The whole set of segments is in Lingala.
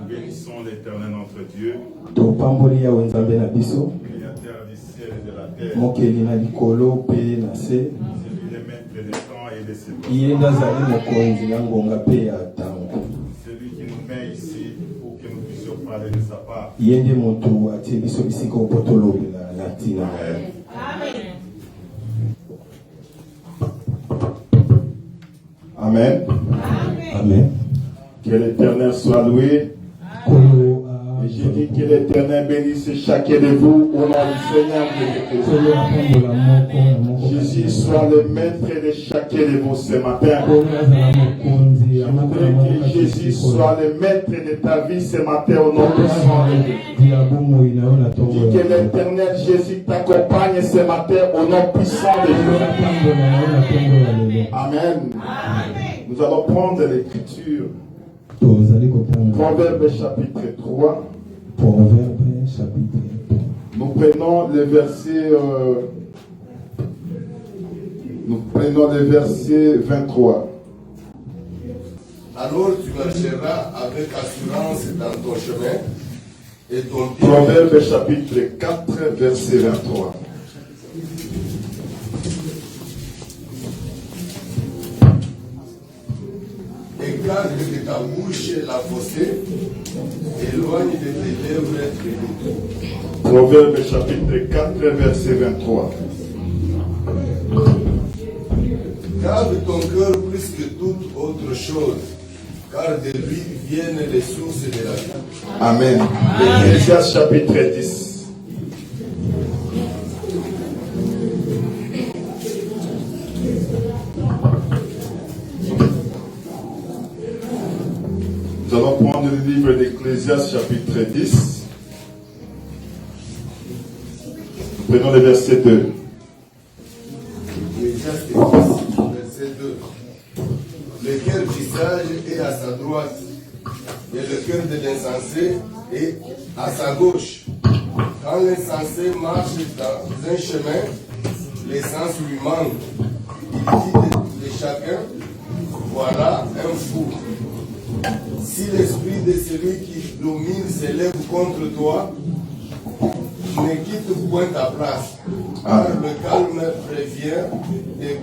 bénissons l'Éternel notre Dieu, créateur du ciel et de la terre. C'est lui le maître des temps et des saisons. C'est lui qui nous met ici pour que nous puissions parler de sa part. Amen. Amen. Que l'Éternel soit loué. Et je dis que l'Éternel bénisse chacun de vous au nom du Seigneur Jésus-Christ. Jésus soit le maître de chacun de vous ce matin. Je voudrais que Jésus soit le maître de ta vie ce matin au nom puissant de Dieu. Dis que l'Éternel Jésus t'accompagne ce matin au nom puissant de Dieu. Amen. Nous allons prendre l'écriture. Proverbe chapitre 3. Nous prenons le verset 23. Alors tu marcheras avec assurance dans ton chemin et ton pied. Proverbe chapitre 4, verset 23. Écarte de ta bouche la fausseté, éloigne de tes lèvres les doutes. Proverbe chapitre 4, verset 23. Garde ton cœur plus que toute autre chose, car de lui viennent les sources de la vie. Amen. Ecclésiaste chapitre 10. Nous allons prendre le livre d'Ecclésiaste chapitre 10. Prenons le verset 2. Ecclésiaste 10, verset 2. Le cœur du sage est à sa droite, et le cœur de l'insensé est à sa gauche. Quand l'insensé marche dans un chemin, les sens lui manquent. Il dit de chacun, voilà un fou. Si l'esprit de celui qui domine s'élève contre toi, ne quitte point ta place, car le calme prévient des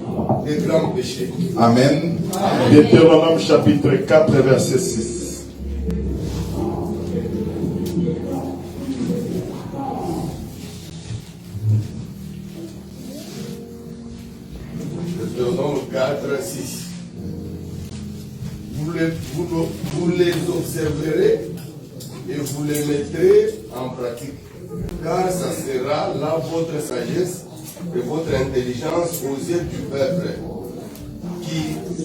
grands péchés. Amen. Deutéronome chapitre 4, verset 6. Deutéronome 4, 6. Vous les observerez et vous les mettrez en pratique, car ça sera là votre sagesse et votre intelligence aux yeux du peuple, qui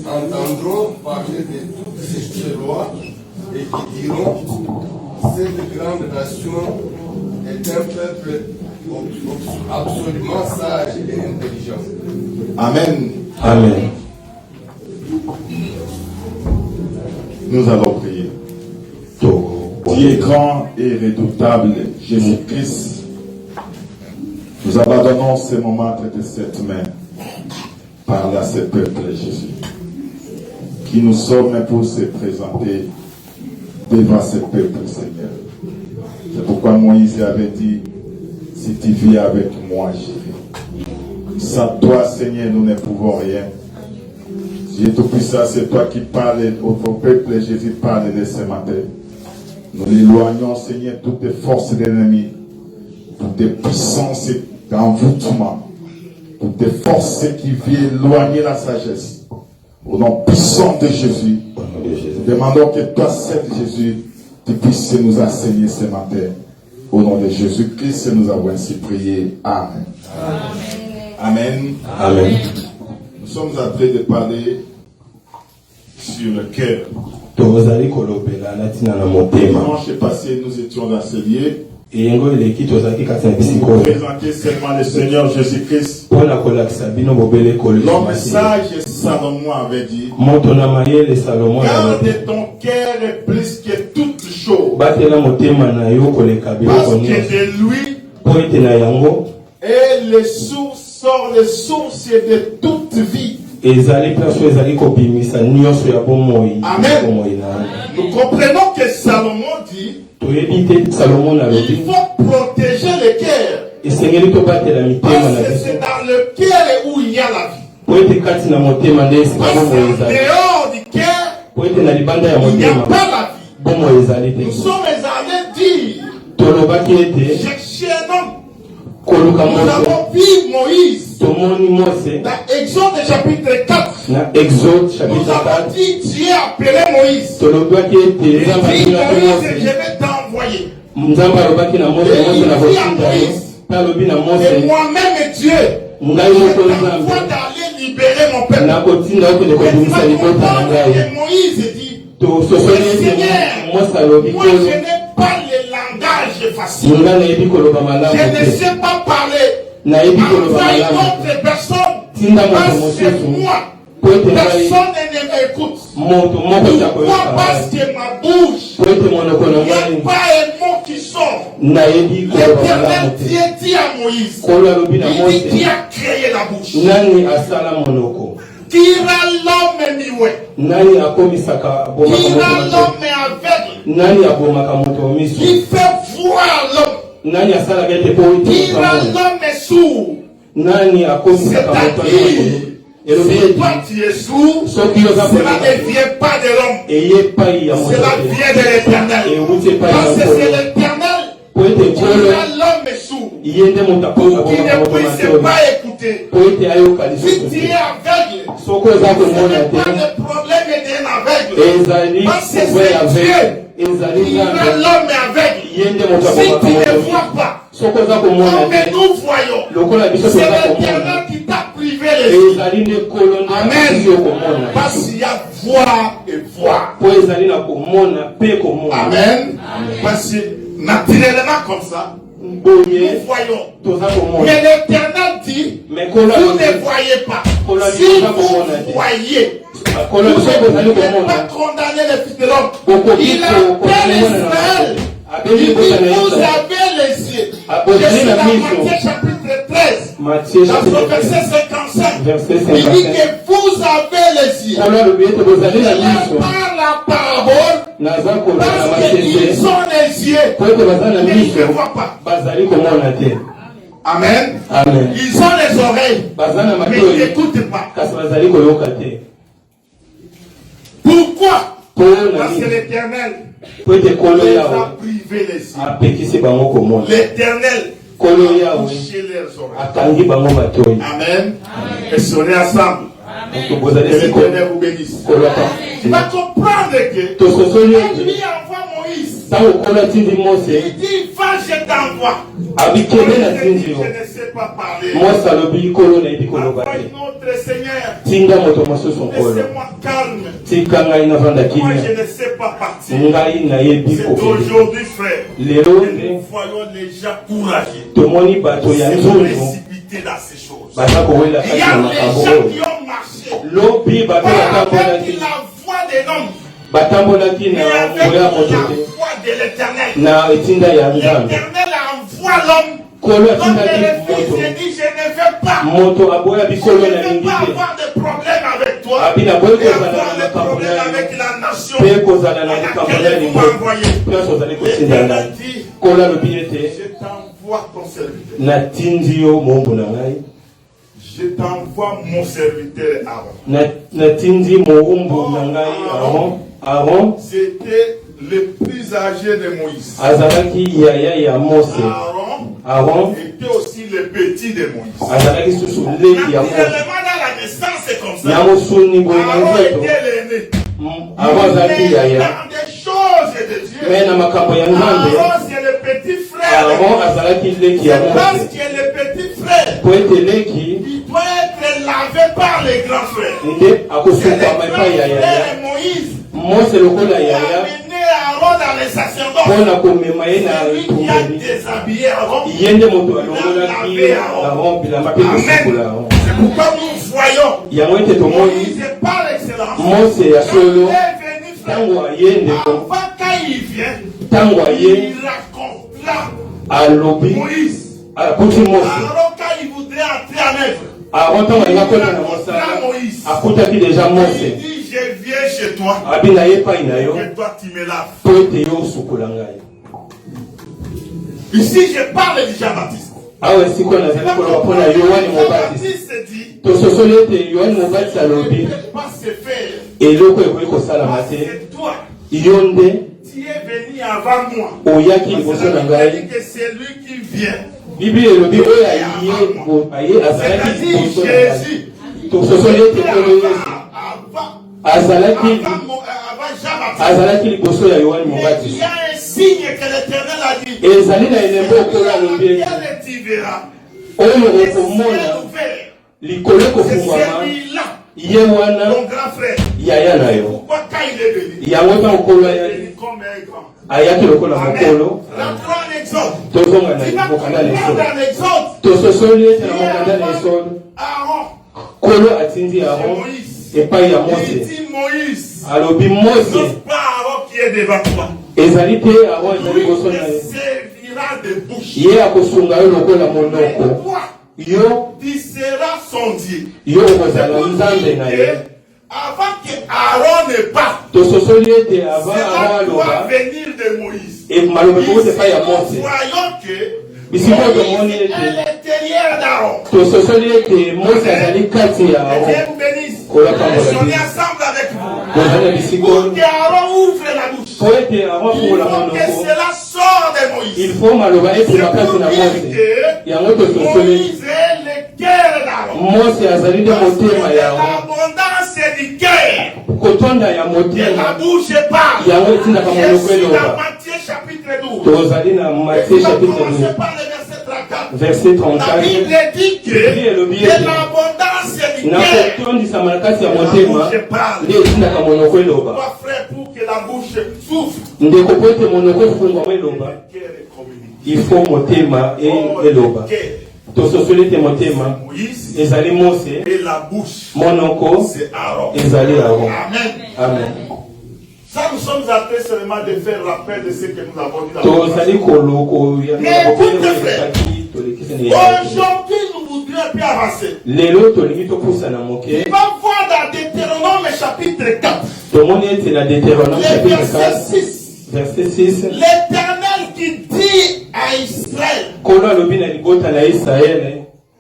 entendront parler de toutes ces lois et qui diront, cette grande nation est un peuple absolument sage et intelligent. Amen. Amen. Nous allons prier. Dieu grand et redoutable, Jésus-Christ, nous abandonnons ce moment de cette main. Parle à ce peuple, Jésus, qui nous sommes pour se présenter devant ce peuple, Seigneur. C'est pourquoi Moïse avait dit, si tu vis avec moi, j'irai. Sans toi, Seigneur, nous ne pouvons rien. Dieu Tout-Puissant, c'est toi qui parles au peuple, Jésus parle de ce matin. Nous l'éloignons, Seigneur, toutes les forces de l'ennemi, toutes les puissances d'envoûtement, toutes les forces qui viennent éloigner la sagesse. Au nom puissant de Jésus, demandons que toi, seul Jésus, tu puisses nous enseigner ce matin. Au nom de Jésus-Christ, nous avons ainsi prié. Amen. Amen. Amen. Nous sommes en train de parler sur le cœur. Dimanche passé, nous étions dans ce lieu pour présenter seulement le Seigneur Jésus-Christ. L'homme sage Salomon avait dit, garde ton cœur plus que toute chose, parce que de lui et les sources sort les sources de toute vie. Nous comprenons que Salomon dit il faut protéger le cœur. Parce que c'est dans le cœur où il y a la vie. Parce qu'en dehors du cœur, il n'y a pas la vie. Nous sommes allés dire chercher un homme. Nous avons vu Moïse dans Exode chapitre 4. Nous avons dit Dieu a appelé Moïse. Il dit Moïse, je vais t'envoyer. Et moi-même Dieu, je t'envoie d'aller libérer mon peuple. Et Moïse dit, Seigneur, moi je n'ai pas le langage facile. Je ne sais pas parler. Envoie une autre personne. Parce que moi, personne ne m'écoute. Pourquoi? Parce que ma bouche, il n'y a pas un mot qui sort. L'Éternel Dieu dit à Moïse, il dit qui a créé la bouche. Tira l'homme muet. Tira l'homme aveugle. Qui fait voir l'homme. Tira l'homme sourd. C'est-à-dire, si toi tu es sourd, cela ne vient pas de l'homme. Cela vient de l'Éternel. Parce que c'est l'Éternel qui rend l'homme sourd. Pour qu'il ne puisse pas écouter. Si tu es aveugle, ce n'est pas le problème d'un aveugle. Parce que c'est Dieu qui rend l'homme aveugle. Si tu ne vois pas, comme nous voyons, c'est l'Éternel qui t'a privé les yeux. Amen. Parce qu'il y a voir et voir. Amen. Parce que naturellement comme ça, nous voyons. Mais l'Éternel dit, vous ne voyez pas. Si vous voyez, vous ne pouvez pas condamner le Fils de l'homme. Il appelle Israël. Il dit, vous avez les yeux. Je suis dans Matthieu chapitre 13. Dans le verset 55. Il dit que vous avez les yeux. Il par la parole. Parce qu'ils ont les yeux. Mais ils ne voient pas. Amen. Ils ont les oreilles. Mais ils n'écoutent pas. Pourquoi? Parce que l'Éternel les a privé les yeux. L'Éternel a touché leurs oreilles. Amen. Et sonnez ensemble. Et l'Éternel vous bénisse. Tu vas comprendre que quand lui envoie Moïse, il dit, va, je t'envoie. Je ne sais pas parler. Envoie notre Seigneur. Laissez-moi calme. Moi, je ne sais pas partir. C'est aujourd'hui, frère. Nous voyons les gens courageux. Ils sont précipités dans ces choses. Il y a des gens qui ont marché. Pas avec la voix des hommes. Mais avec la voix de l'Éternel. L'Éternel envoie l'homme. L'homme de le Fils dit, je ne veux pas. Je ne veux pas avoir de problème avec toi. Et avoir de problème avec la nation à laquelle vous m'envoyez. L'Éternel dit, je t'envoie ton serviteur. Je t'envoie mon serviteur Aaron. C'était le plus âgé de Moïse. Aaron était aussi le petit de Moïse. Naturellement, dans la naissance, c'est comme ça. Aaron était l'aîné. Dans des choses de Dieu. Aaron, c'est le petit frère. C'est parce que le petit frère, il doit être lavé par les grands frères. C'est le grand frère Moïse. Qui a amené Aaron dans les sacerdoces. C'est lui qui a déshabillé Aaron. Il a lavé Aaron. Amen. C'est pourquoi nous voyons Moïse par excellence. Il est venu frère. Avant quand il vient, il raconte là Moïse. Aaron quand il voudrait entrer en œuvre, Moïse. Il dit, je viens chez toi. Et toi, tu me laves. Ici, je parle de Jean-Baptiste. Jean-Baptiste dit, ne peut pas se faire. C'est toi. Tu es venu avant moi. Parce que que c'est lui qui vient. C'est-à-dire Jésus. Avant Jean-Baptiste. Il y a un signe que l'Éternel a dit. Et tu verras. C'est celui-là. Ton grand frère. Pourquoi quand il est venu? Il est venu comme un grand. Amen. Rentrons en Exode. Tu vas prendre en Exode. Aaron. Moïse. Il dit Moïse. N'ose pas Aaron qui est devant toi. Lui servira de bouche. Mais toi, tu seras son Dieu. Avant que Aaron ne parte, c'est à toi venir de Moïse. Ici, nous voyons que Moïse est à l'intérieur d'Aaron. Et Dieu vous bénisse. On est ensemble avec vous. Pour que Aaron ouvre la bouche. Il faut que cela sorte de Moïse. C'est pour dire que Moïse est le cœur d'Aaron. L'abondance du cœur. Et la bouche parle. Je suis dans Matthieu chapitre 12. Et on commence par le verset 34. La Bible dit que de l'abondance du cœur, la bouche parle. Toi frère, pour que la bouche souffle, il faut motema et eloba. Moïse et la bouche c'est Aaron. Amen. Amen. Ça, nous sommes appelés seulement de faire rappel de ce que nous avons dit. Mais écoutez, frère, aujourd'hui, nous voudrions un peu avancer. Il va voir dans Deutéronome chapitre 4. Verset 6. L'Éternel qui dit à Israël,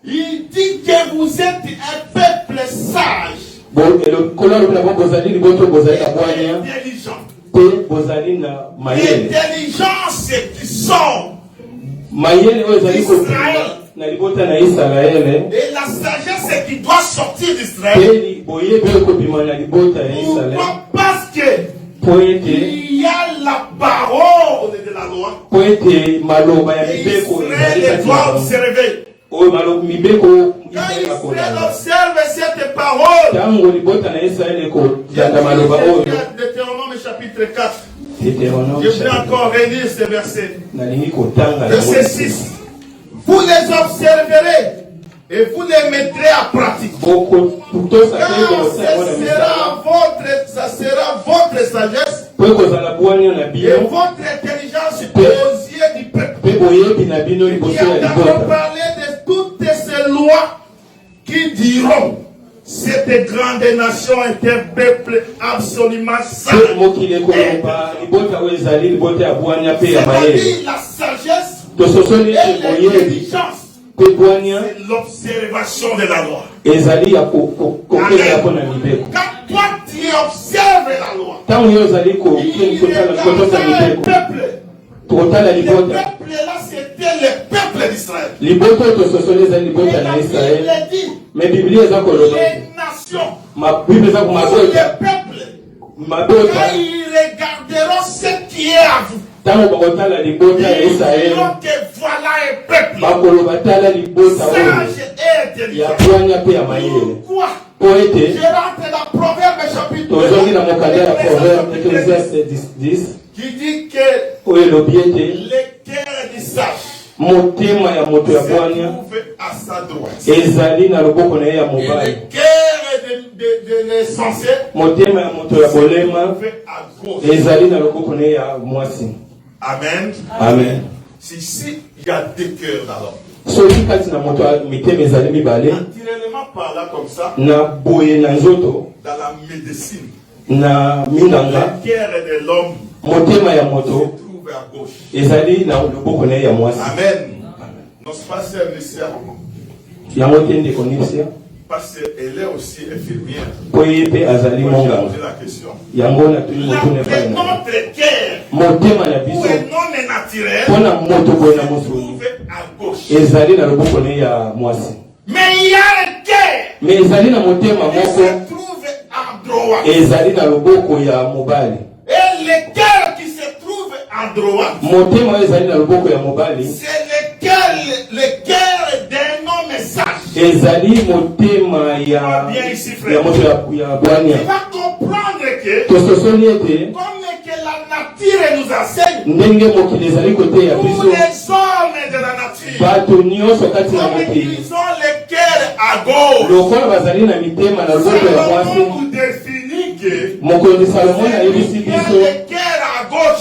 il dit que vous êtes un peuple sage. Intelligent. L'intelligence qui sort d'Israël. Et la sagesse qui doit sortir d'Israël. Pourquoi? Parce que il y a la parole de la loi. Israël doit observer. Quand Israël observe cette parole, Deutéronome chapitre 4. Je vais encore relire ce verset. Verset 6. Vous les observerez et vous les mettrez à pratique. Ça sera votre sagesse et votre intelligence aux yeux du peuple. Nous avons parlé de toutes ces lois qui diront cette grande nation est un peuple absolument sage. C'est-à-dire la sagesse et l'intelligence. C'est l'observation de la loi. Quand toi tu observes la loi, il regarde le peuple. Le peuple là, c'était le peuple d'Israël. Et la Bible dit, les nations, les peuples, quand ils regarderont ce qui est à vous, ils diront que voilà un peuple sage et intelligent. Pourquoi? Je rentre dans Proverbe chapitre 10 qui dit que le cœur du sage se trouve à sa droite. Et le cœur de l'insensé se trouve à gauche. Amen. Amen. Ici, il y a deux cœurs d'abord. Naturellement parlant comme ça, dans la médecine, le cœur de l'homme se trouve à gauche. Amen. Notre pasteur Nissia, parce qu'elle est aussi infirmière. J'ai posé la question. Notre cœur, où est non naturel, se trouve à gauche. Mais il y a le cœur qui se trouve à droite. Et le cœur qui se trouve à droite, c'est le cœur d'un homme sage. Bien ici, frère. Tu vas comprendre que comme que la nature nous enseigne, tous les hommes de la nature, comme ils ont le cœur à gauche, Salomon nous définit que le cœur à gauche,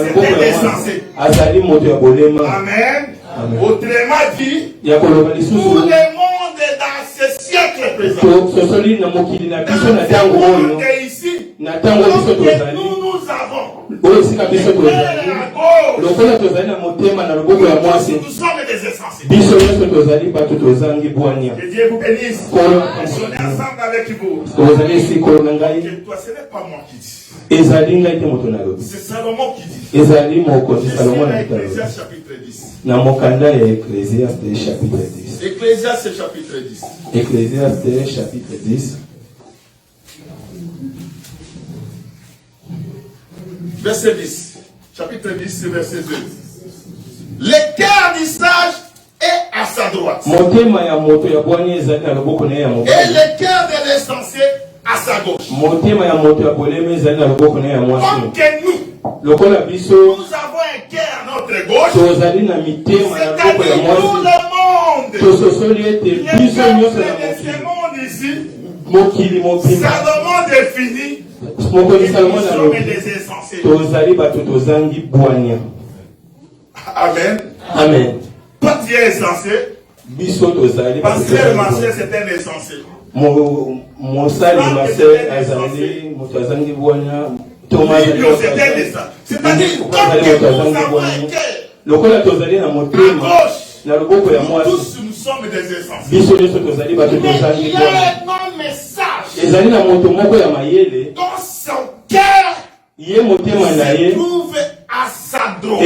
c'était insensé. Amen. Autrement dit, tout le monde dans ce siècle présent, dans le monde ici, nous avons le cœur à gauche, nous sommes des insensés. Que Dieu vous bénisse. On est ensemble avec vous. Que toi, ce n'est pas moi qui dis. C'est Salomon qui dit. C'est Ecclésiaste chapitre 10. Ecclésiaste chapitre 10. Ecclésiaste chapitre 10. Verset 10. Chapitre 10, verset 2. Le cœur du sage est à sa droite. Et le cœur de l'insensé à sa gauche. Comme que nous avons un cœur à notre gauche, c'est-à-dire tout le monde, les peuples de ce monde ici, Salomon définit que nous sommes des insensés. Amen. Amen. Toi tu es insensé. Pasteur Marcel c'est un insensé. C'est-à-dire comme nous avons un cœur à gauche, tous nous sommes des insensés. Mais il y a un message dans son cœur se trouve à sa droite.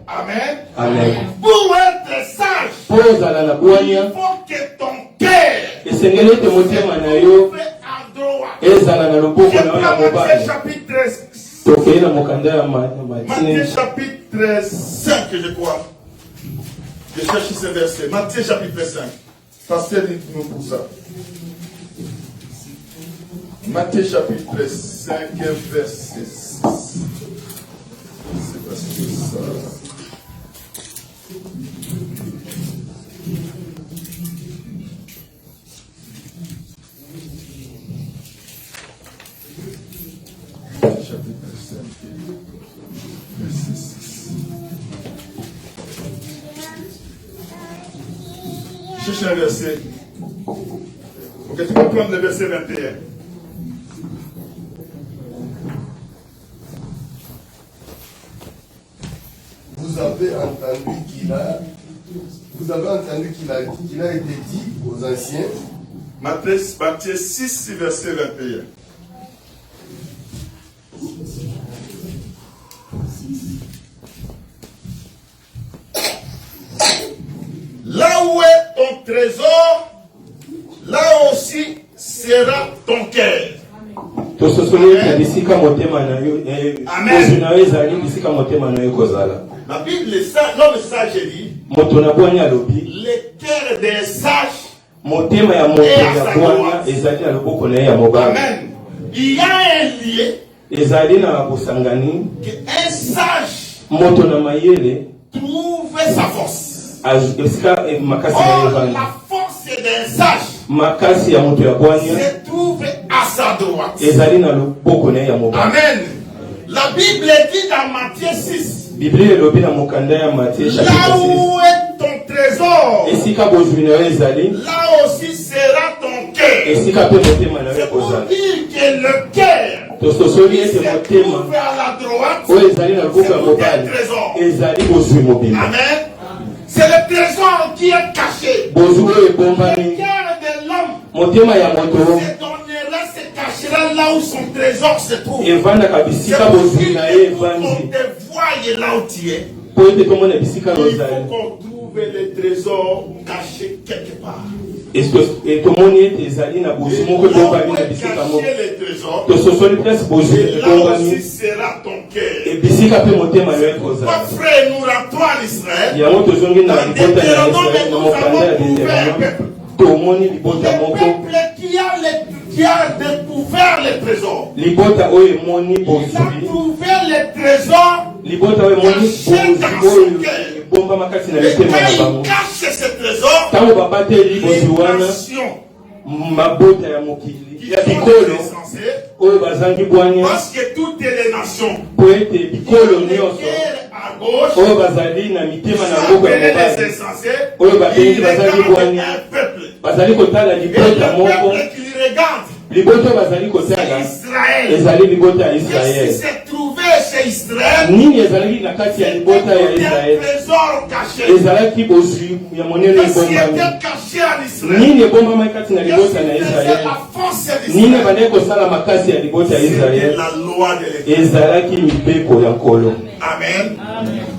Amen. Amen. Pour être sage, il faut que ton cœur se trouve à droite. Je prends Matthieu chapitre 5, je crois. Je cherche ce verset. Matthieu chapitre 5. Pasteur, dites-nous pour ça. Matthieu chapitre 5, verset 6. C'est parce que ça. Chapitre 5, verset 6. Cherche un verset. Ok, tu peux prendre le verset 21. Vous avez entendu qu'il a été dit aux anciens. Matthieu 6, verset 21. Là où est ton trésor, là aussi sera ton cœur. Amen. La Bible, l'homme sage dit, le cœur des sages est à sa droite. Amen. Il y a un lieu qu'un sage trouve sa force. Or, la force d'un sage se trouve à sa droite. Amen. La Bible dit dans Matthieu 6 Bible elobi na mokanda ya Matthieu Là chapitre où est ton trésor, 6. Esika bozwi na yo ezali, là aussi sera ton cœur. esika pe motema na yo C'est pour ekozala. dire que le cœur Tososoli qui ete se motema trouve à la droite, oyo ezali na loboko c'est ya pour tes mobali trésors. ezali bozwi mobimba. Amen. C'est le trésor qui est caché. Bozwi oyo Le ebombami, cœur de l'homme motema ya moto se donnera, se cachera là où son trésor se trouve. evandaka C'est bisika pour bozwi dire na ye que pour qu'on evandi te voie là où tu es, po ete tomona bisika oyo il ozali. faut qu'on trouve les trésors cachés quelque part. Tomoni ete ezali na bozwi moko Là où ebombami na est bisika caché moko. les trésors, Tososoli place bozwi et là ebombami, aussi sera ton cœur. ebisika pe motema na yo Toi, ekozala. frère, nous rappelons à l'Israël. Yango tozongi na Dans libota ya Deutéronome, Israele na nous mokanda ya avons trouvé un Deutéronome. peuple. Tomoni libota Le moko, peuple qui a découvert les trésors. libota oyo emoni Il a bozwi, trouvé les trésors. libota oyo emoni bozwi oyo ebombama kati na Et mitema quand na il bango. cache ces trésors, Ntango babateli bozwi les wana, nations mabota ya mokili qui ya sont bikolo recensées, oyo bazangi bwania parce que toutes les nations po ete bikolo les nyonso guerres à gauche, oyo bazali na mitema na sont maboko ya appelés les mobali insensés. oyo babengi Ils bazali regardent bwania un peuple. bazali kotala Et libota le moko, peuple qui regarde, libota oyo bazali c'est kotala Israël. ezali libota ya Qu'est-ce qui Israele. s'est trouvé chez Israël? Nini ezalaki na kati ya libota ya Un Israele? trésor caché. Ezalaki bozwi ya monene Qu'est-ce qui ebombami. était caché en Israël? Nini ebombamaki kati na Qu'est-ce libota qui na faisait Israele? la force Nini d'Israël? ebandaki kosala makasi ya libota ya C'était Israele? la loi de l'Éternel. Ezalaki mibeko ya nkolo. Amen.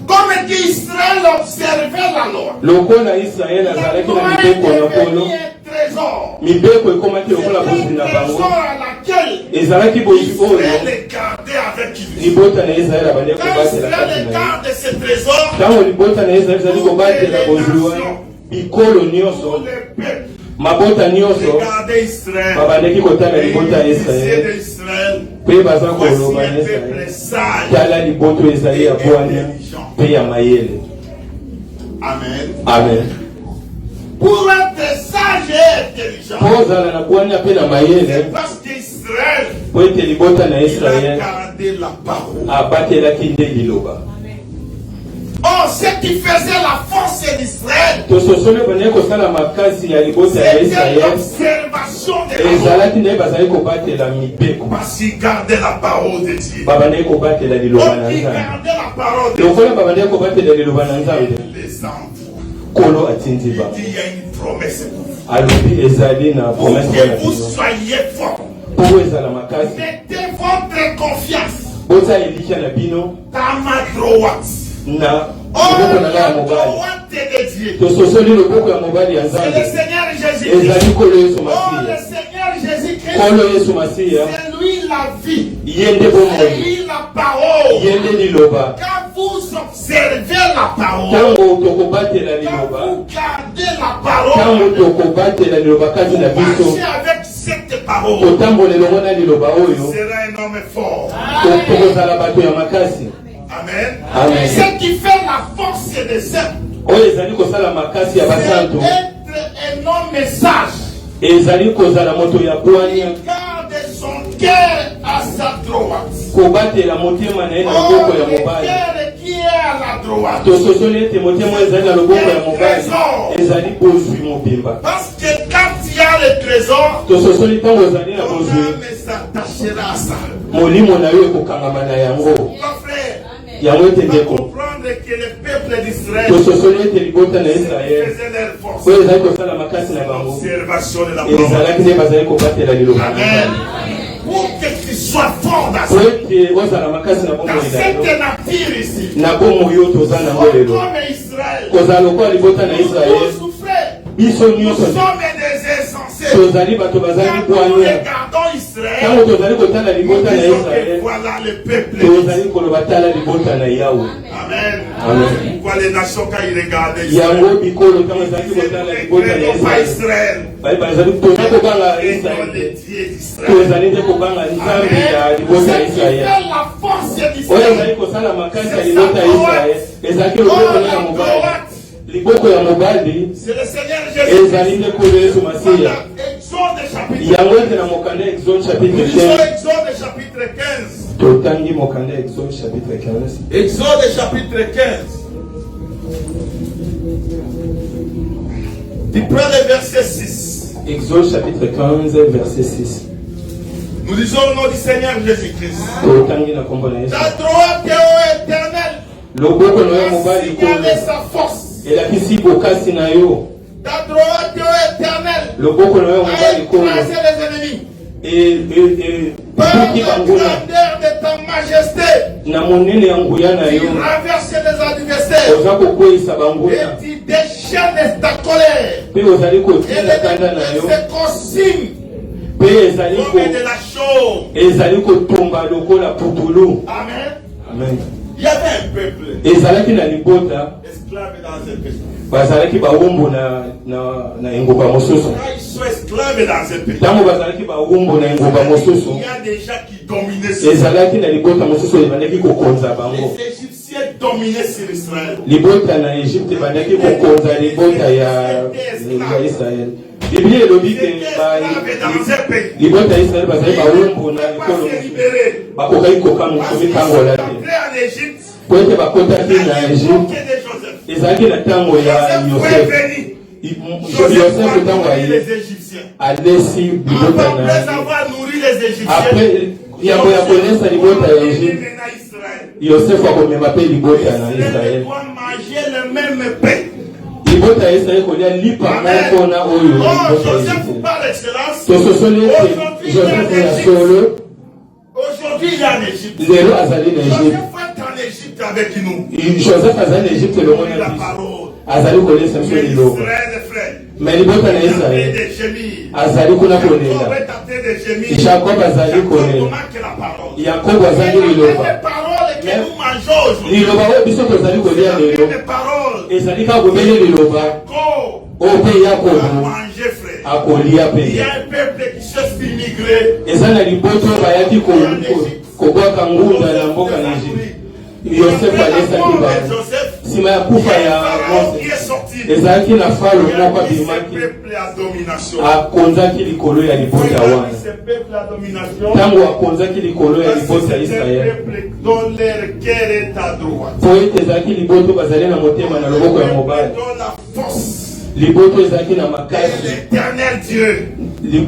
Comme qu'Israël observait la loi. Lokola Israele La azalaki loi na était mibeko ya nkolo, devenue un trésor. mibeko ekomaki lokola C'était bozwi un na trésor bango. à laquelle Ezalaki bozwi oyo Israël est gardé avec lui. libota na Israele abandaki Quand kobatela Israël kati na ye. garde ses trésors, Ntango libota na Israele ezali kobatela bozwi wana, bikolo tous nyonso, les peuples mabota nyonso regardaient Israël. babandaki kotala Et libota ya ils disaient Israele d'Israël, mpe baza voici koloba na un peuple Israele, sage. tala libota oyo ezali ya bwania mpe ya mayele. Amen. Amen. Pour être sage et intelligent, Po ozala na bwania mpe na mayele, c'est parce qu'Israël po ete libota na il a Israele gardé la parole. abatelaki nde liloba. Or, ce qui faisait la force d'Israël, tososoli bandaki kosala makasi ya libota ya c'était Israele, l'observation de la loi. ezalaki nde bazali kobatela mibeko, Parce qu'ils gardaient la parole de Dieu. babandaki kobatela liloba Donc, na ils Nzambe. gardaient la parole de Dieu. Lokola babandaki kobatela liloba na Nzambe, Les enfants. kolo atindi Il bango. dit, il y a une promesse pour vous. alobi ezali na Pour promesse wana que vous bino soyez forts. po ezala makasi, Mettez votre confiance bota elikya na bino dans ma droite. na Oh, loboko na ngai ya la mobali. droite de Dieu. tososoli loboko ya mobali ya C'est le Nzambe, Seigneur Jésus-Christ. ezali kolo Yesu Oh, le Masiya. Seigneur Jésus-Christ. Kolo Yesu Masiya, C'est lui la vie. ye nde C'est bomoi, lui la parole. ye nde liloba. Quand vous observez la parole, Ntango tokobatela quand liloba, vous gardez la ntango parole, tokobatela liloba kati na biso, marchez avec cette parole. totambola elongo na liloba Vous oyo, serez un homme fort. tokozala bato ya makasi. Amen. Amen. Ce qui fait la force des saints, Oyo ezali kosala makasi ya c'est basantu, être un homme sage. ezali kozala moto ya bwania, Il garde son cœur à sa droite. kobatela motema na ye na Oh, loboko ya le mobali. cœur qui est à la droite. tososoli ete motema oyo ezali na loboko ya mobali ezali bozwi mobimba. Parce que quand il y a le trésor, tososoli ntango ozali na ton bozwi, âme s'attachera à ça. molimo na yo ekokangama na yango. Mon frère, yango ete il faut ndeko comprendre que le peuple d'Israël tososoli ete libota na Israele faisait leur force. oyo ezali kosala makasi na bango, Observation de la parole. ezalaki nde bazali kobatela liloba na Amen. Nzambe. Pour que tu sois fort dans po ça. ete ozala makasi na Dans bomoi na cette yo, nature ici. na bomoi oyo toza nango lelo, Comme Israël. kozala lokola libota na Nous Israele. souffrons. Biso Nous nyonso sommes des insensés. tozali bato bazali Quand nous bwania, regardons Israël, ntango tozali kotala nous libota na disons que Israele, voilà le peuple. tozali koloba tala libota na Yawe. Amen. Amen. Pourquoi les nations quand ils regardaient Israël, yango bikolo ntango ezali ils kotala disaient, libota na ne pas Israele, Israël. bazali toza kobanga Et non Israele, le Dieu d'Israël. tozali nde kobanga Nzambe ya libota ya Ce qui Israele. fait la force Oyo d'Israël, ezali kosala makasi ya libota ya Israele, ezalaki loboko oh, ya la mobali, droite, liboko ya mobali c'est le Seigneur Jésus. ezali nde kolo Yesu Masiya. Voilà, Exode chapitre yango ete na mokanda Exode chapitre Nous lisons 15, Exode chapitre 15. totali Totangi Mokanda, Exode chapitre 15. Exode chapitre 15. Tu prends le verset 6. Exode chapitre 15, verset 6. Nous lisons au nom du Seigneur Jésus-Christ. Totangi na kombo na Yesu. Ta droite est ô éternel. Loboko na yo mobali Signaler ko. sa force. Elakisi bokasi na yo. Ta droite est ô éternel. Loboko na yo A mobali ko. écrasé les ennemis. Par la grandeur de ta majesté, na monene ya nguya na yo. tu renverses les adversaires. Oza kokweyisa banguya. Et tu déchaînes ta colère. Pe ozali Et kotinda kanda na yo. les se consigne Pe ezali ko. comme de la chaux. Ezali kotumba lokola putulu. Amen. Amen. Il y avait un peuple Ezalaki na libota. esclave dans un pays. Bazalaki bawumbu na engumba mosusu. Quand ils sont esclaves dans un pays, Ntango bazalaki bawumbu na engumba mosusu. il y a des gens qui dominaient sur Ezalaki na libota mosusu ebandaki kokonza bango. les Égyptiens dominaient sur Israël. Libota na Egypte ebandaki kokonza libota ya Israel. Biblia elobi ke Esclaves dans un pays. libota ya Israel bazali bawumbu na Pas ekolo se libérer. bakokaki komikangola te. Après en Égypte, Po ete bakotaki na l'époque Egypte de Joseph. ezalaki na ntango ya Joseph Yosef. est venu. Yosef Joseph ntango a nourri aye les Égyptiens. alesi libota Après na avoir nourri les Égyptiens, après yambo ya kolesa libota ya Egypte maintenant Israël. Yosef akomema mpe libota na Israël Israel. doit manger le même pain. Libota ya Israel kolia lipa moko na oyo Oh, libota ya Joseph Egypte. par excellence. tososoli ete Aujourd'hui, Joseph il y a ya des solo Aujourd'hui, il y a en Égypte. lelo azali na Egypte. Joseph est en Égypte avec nous. Joseph azali na Egypte elongo Il na la biso parole. azali kolesa biso Mais liloba Israël, frère, me libota na il a Israel des gémir. azali kuna Jacob kolela est en train de gémir. Jacob azali Jacob kolela manque la parole. Yakobo azali Les liloba paroles que nous mangeons aujourd'hui. liloba oyo biso tozali kolia lelo Les paroles. ezali kaka kobele liloba Jacob oyo mpe a Yakobo mangé, frère. akolia Il y mpe a un peuple qui cherche d'immigrer. eza na liboto bayaki kobwaka ngunda na mboka na Egypte. Yosefu alesaki bango Joseph, nsima ya kufa ya Pharaon qui Mose est sorti. ezalaki na falo Il moko a mis ce abimaki peuple à domination. akonzaki likolo ya Il libota a mis wana ce peuple à domination. ntango akonzaki likolo ya libota ya C'est un Israel peuple dont leur cœur est à droite. po ete ezalaki liboto bazali na motema na loboko ya mobali Dont la force liboto ezalaki na est makasi l'éternel Dieu.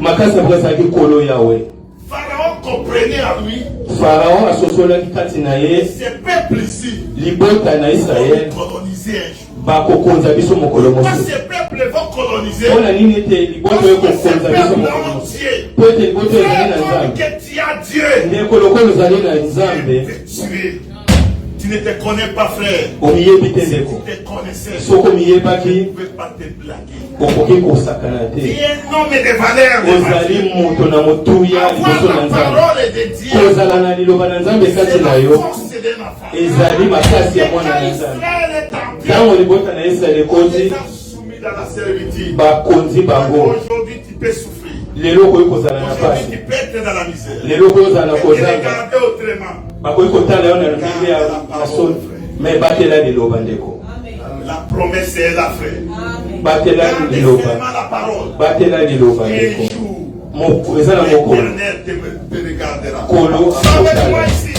makasi yango ezalaki kolo yawe. Pharaon comprenait à lui. Farao asosolaki kati na ye Ces peuples ici libota na Israel vont coloniser un jour. bakokonza biso mokolo Quand mosusu. ces peuples vont coloniser, mpona nini ete liboto parce que ces ekokonza biso peuples mokolo mosusu entiers, po ete liboto ezali na comme nzambe que tu as Dieu, ndeko lokola ozali na nzambe te tuer. Tu ne te connais pas, frère. omiyebi te Si ndeko tu te connaissais, soki tu omiyebaki ne pouvais pas te blaguer. okoki kosakana Tu te es un homme de valeur. ozali moto na motuya liboso Avoir na la nzambe parole de Dieu, kozala na liloba na nzambe kati c'est na la yo force d'un enfant. ezali makasi ya Et mwana quand na nzambe Israël est en paix, ntango libota na Israel on ekoti est soumis dans la servitude. bakonzi bango Aujourd'hui, tu peux souffrir. lelo okoki kozala na Aujourd'hui, pasi tu peux être dans la misère. lelo okoki kozala na Et kozanga regarder autrement. bakoki kotala yo na ndenge ya soni me batela liloba ndeko La promesse est là, frère. batela Gardez liloba seulement la parole. batela liloba Un ndeko jour, eza na mokolo l'Éternel te regardera. kolo Avec moi akotala ici.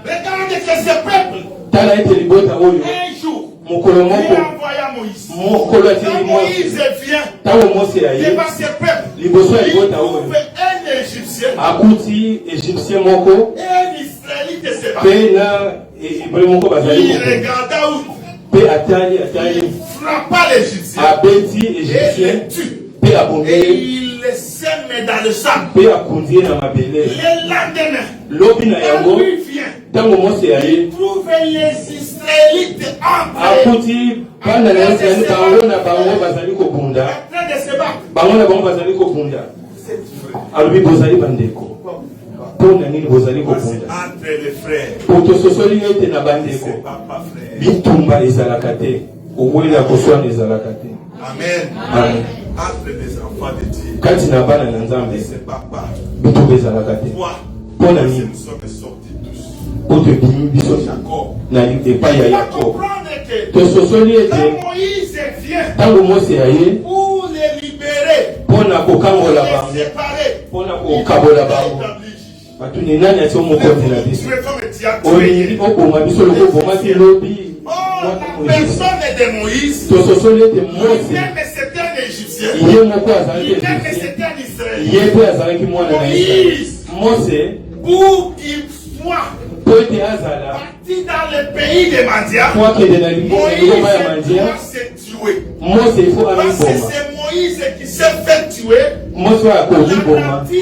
Regardez que ce peuple, tala ete libota oyo un jour, mokolo Dieu moko envoya Moïse. mokolo atili Quand Mose Moïse vient ntango Mose aye devant ce peuple, liboso ya il libota trouve oyo un Égyptien akuti égyptien moko et un Israélite se bat. mpe na hébreu moko bazali Il kokende regarda où mpe atali il frappa l'Égyptien abeti et égyptien le tue. mpe Et abomeli il le sème dans le sang. mpe akundi ye na mabele Le lendemain, lobi na quand yango lui vient, ntango Mose aye il trouve les Israélites entrés akuti bana na Israeli bango na bango bazali kobunda en train de se battre. bango na bango bazali kobunda C'est vrai. alobi bozali bandeko mpo na nini bozali kobunda Entre les frères, po tososoli ete na bandeko c'est papa frère. bitumba ezalaka te obwele ya koswana ezalaka te Amen. Amen. Entre les enfants de Dieu, kati na bana na nzambe c'est papa. bitumba ezalaka te Toi, mpo na si nini nous sommes sortis tous. po tobimi biso Jacob. na epai ya Il va yakobo comprendre que tososoli ete quand Moïse vient ntango Mose aye pour les libérer, mpo na kokangola les bango séparer, mpo na kokabola bango établir. batuni nani ati omukonzi na biso Tu es comme tu as olingi tué. oboma biso loko obomaki lobi Oh, la personne de Moïse, tososoli ete mose même c'était un Égyptien, ye moko azalaki même Égyptien, c'était un Israélien. ye mpe azalaki mwana na Israeli. Mose Pour qu'il soit po ete azala parti dans le pays de Mandia, po akende na Moïse lingoma ya mandia doit se tuer. Mose ifo Parce que amiboma c'est Moïse qui s'est fait tuer. Mose oyo La akomiboma partie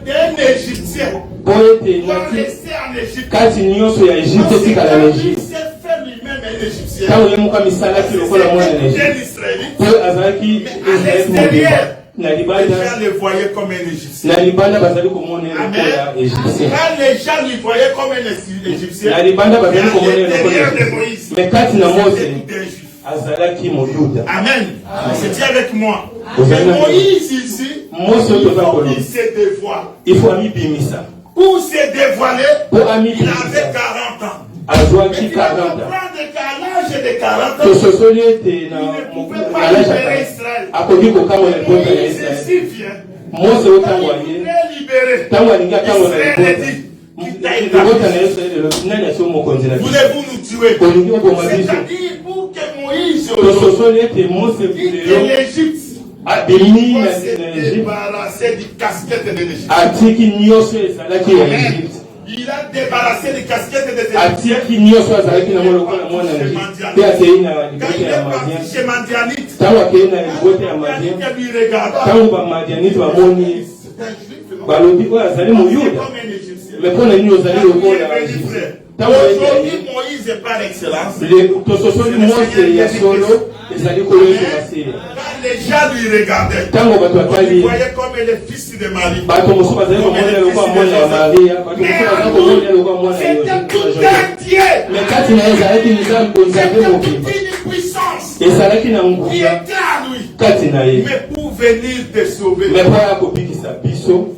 d'un Égyptien po ete doit nati rester en Égypte. kati nyonso ya Egypte Parce que etikala na quand il Egypte s'est fait lui-même un Égyptien, ntango ye moko amisalaki lokola mwana na Egypte un Israélite, po azalaki Israeli mobima na les libanda gens le voyaient comme un Égyptien. na libanda bazali komona ye lokola Amen. Égyptien Quand les gens lui voyaient comme un Égyptien, na libanda bazali mais komona à ye lokola l'intérieur de Égyptien. Moïse, mais kati na Mose c'était tout un juif. azalaki moyuda Amen. C'est dit avec moi. Amen. Mais Moïse ici, Mose il toza faut koloba qu'il se dévoile. il faut amibimisa Pour se dévoiler, po il avait amibimisa 40 ans. azwaki Et tu vas 40 ans comprendre qu'à l'âge de 40 ans, tososoli ete il na ne pouvait na pas l'âge libérer ya Israël. akoki kokamwa na libota ya Moïse Israeli ici vient. Mose Quand otango il aye voulait libérer, ntango alingi akamwa na Israël libota dit, qui t'a libota na établi? Israeli elobi nani asi omokonzi na biso Voulez-vous nous tuer? olingi oboma biso C'est-à-dire pour que Moïse aujourd'hui tososoli ete Mose quitte lelo l'Égypte, abimi doit na se Egypte débarrasser du casquette de l'Égypte. atiki nyonso ezalaki ya Egypte Il a débarrassé du casquette de l'Égypte. atiki nyonso azalaki nango lokola mwana na Egypte mpe akei na Quand libota il ya est Madian parti chez Mandianite, ntango akei na libota ya Madian Mandianite lui regarda. ntango bamadianite bamoni C'est un juif, non? balobi oyo azali moyuda Comme un Égyptien. me mpo na nini ozali Quand il lokola est venu, Egypte frère, ntango ete aujourd'hui, Moïse est par excellence. tososoli Mose ya solo ezali kolo yesu masiya Quand les gens lui regardaient, ntango bato on lui batali voyait comme le fils de Marie. bato mosusu bazali komonela lokola mwana ya maria bato mosusu bazali komonela lokola mwana ya C'était tout Yosefu. un Dieu. me kati na ye ezalaki nzambe C'était toute mobimba une puissance ezalaki na qui nguya était à lui. kati na ye Mais pour venir te sauver, me mpo ya kobikisa biso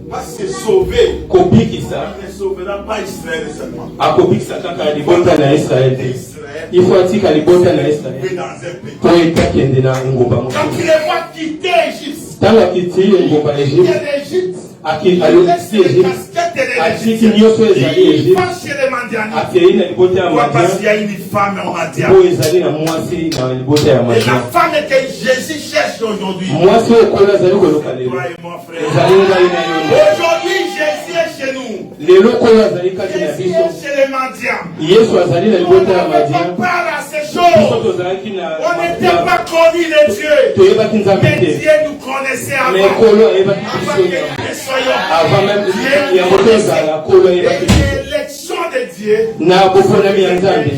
pas se sauver, kobikisa il ne sauvera pas Israël seulement. akobikisa kaka libota na Israeli te Israël ifo atika libota na est Israeli dans un pays. po etakende na engumba Quand mosusu tu les vois quitter l'Égypte, ntango akiti engumba ya il y Egypte a l'Égypte, il laisse alobisi les Egypte casquettes de atiki l'Égypte. nyonso ezali Il Egypte va chez les Mandianites. akei na libota ya Pourquoi? Parce Madian qu'il y a une femme en Mandia. po ezali na mwasi na libota ya Et la Madian femme que Jésus cherche aujourd'hui, mwasi oyo koyo azali koluka lelo toi et mon frère. ezali ngai na yo Aujourd'hui, Jésus est chez nous. lelo koyo azali kati na Jésus biso est chez les Mandiens. yesu azali na On libota ya n'avait Madian pas part à ces biso choses. tozalaki On n'était pas connus les dieux. toyebaki nzambe Mais te Dieu nous connaissait mais avant. kolo ayebaki Avant biso que nous ne soyons. avant même Dieu yango nous tozala connaissait. kolo ayebaki Et biso l'élection de Dieu. na boponami ya nzambe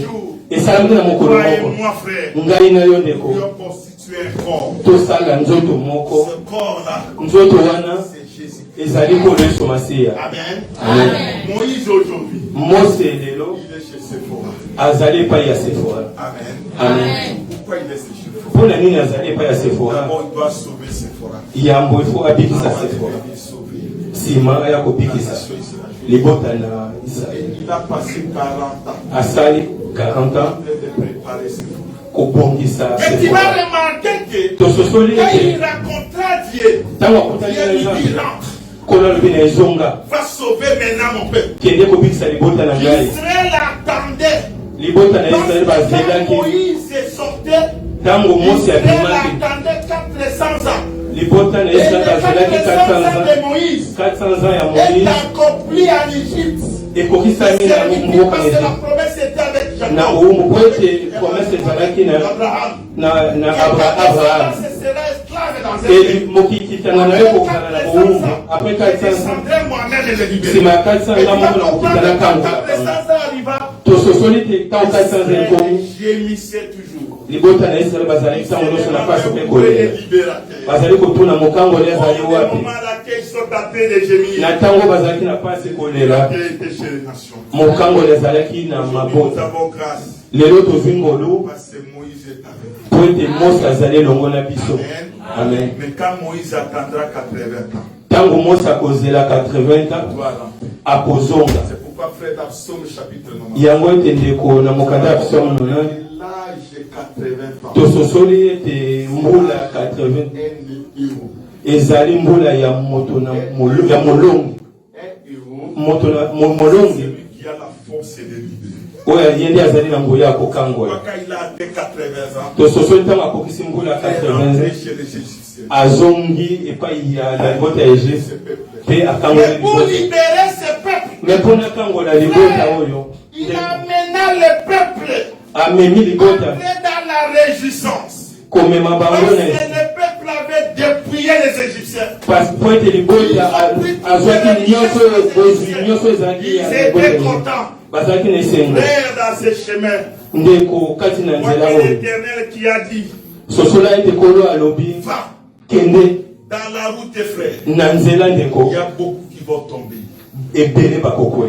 esalamaki na mokolo Toi et moko moi, frère, ngai na yo ndeko nous avons constitué un corps. tosala nzoto moko Ce corps-là, nzoto wana c'est Jésus. ezali kolo yesu masiya Amen. Amen. Moïse aujourd'hui, mose lelo il est chez Sephora. azali epai ya sefora Amen. amen Pourquoi il est chez Sephora? mpo na nini azali epai ya sefora D'abord, il doit sauver Sephora. yambo efo abikisa Avant de sefora venir sauver nsima ya la kobikisa nation Israël. libota na israeli Il a passé 40 ans asali 40 ans de préparer Sephora. kobongisa Mais tu vas sefora remarquer que tososoli quand il ete rencontra Dieu, ntango akutani Dieu na lui dit nzambe rentre, kolo alobi na ezonga va sauver maintenant mon peuple. kende kobikisa libota na ngai Israël attendait. libota na Donc, israeli quand bazelaki Moïse sortait, ntango mosi Israël abimaki attendait 400 ans. libota na Et les israeli 400 bazelaki 400 ans ans de Moïse 400 ans ya est moïse accompli en Égypte. ekokisami na C'est mboka parce que la Egypte. promesse était avec Jacob. na oumu po ete promese ezalaki Abraham. na abraham Ce sera esclave dans un pays. e mokikitana na ye kokala na boumu apres 400 ans descendrai moi-même et le libérer. nsima ya 400 Et tu ans vas moko na comprendre kokitana que quand kango 400 ans arriva, tososoli te ntango 400 ans ekomi gémissait toujours. libota na israeli bazali ntango nyonso na pasi mpe kolela libérateur. bazali kotuna mokangoli azali Au wapi moment laquelle ils sont appelés les gémir, na ntango bazalaki na pasi kolela qui était chez les nations. mokangoli azalaki na Nous mabota avons grâce lelo tozwi ngolu parce que Moïse est avec po ete mose azali elongo na biso nous. Amen. amen Mais quand Moïse attendra 80 ans, ntango mose akozela 80 ans voilà. akozonga C'est pourquoi frère dans Psaume chapitre 90, yango ete ndeko na mokanda ya psaume 90 l'âge de 80 ans, tososoli ete mbula 80 un héros. ezali mbula ya moto na ya molongi Un héros molongi qui a la force de l'idée. oyo yende azali na nguya ya kokangola Quand il a atteint 80 ans, tososo ntango akokisi mbula il est 80 rentré chez les Égyptiens. azongi epai ya libota ya Egypte mpe akangola Mais pour libota libérer ce peuple, me mpona akangola libota oyo il amena le peuple amemi libota entrer dans la réjouissance. komema Parce bango que na le peuple avait dépouillé les Égyptiens. po ete libota azwaki nyonso bozwi nyonso ezalaki Ils ya étaient libota contents. bazalaki na esengo Frère, dans ce chemin, ndeko kati na moi nzela c'est oyo l'Éternel qui a dit, sosola ete kolo alobi va kende dans la route, frère. na nzela Il ndeko y a beaucoup qui vont tomber. ebele bakokwe.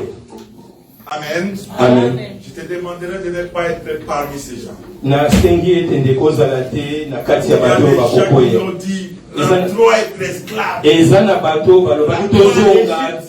Amen. Amen. Je te demanderai de ne pas être parmi ces gens. nasengi ete ndeko ozala te na kati ya Il y a bato des gens qui bakokweya ont dit, rentrons être esclaves. eza na bato balobaki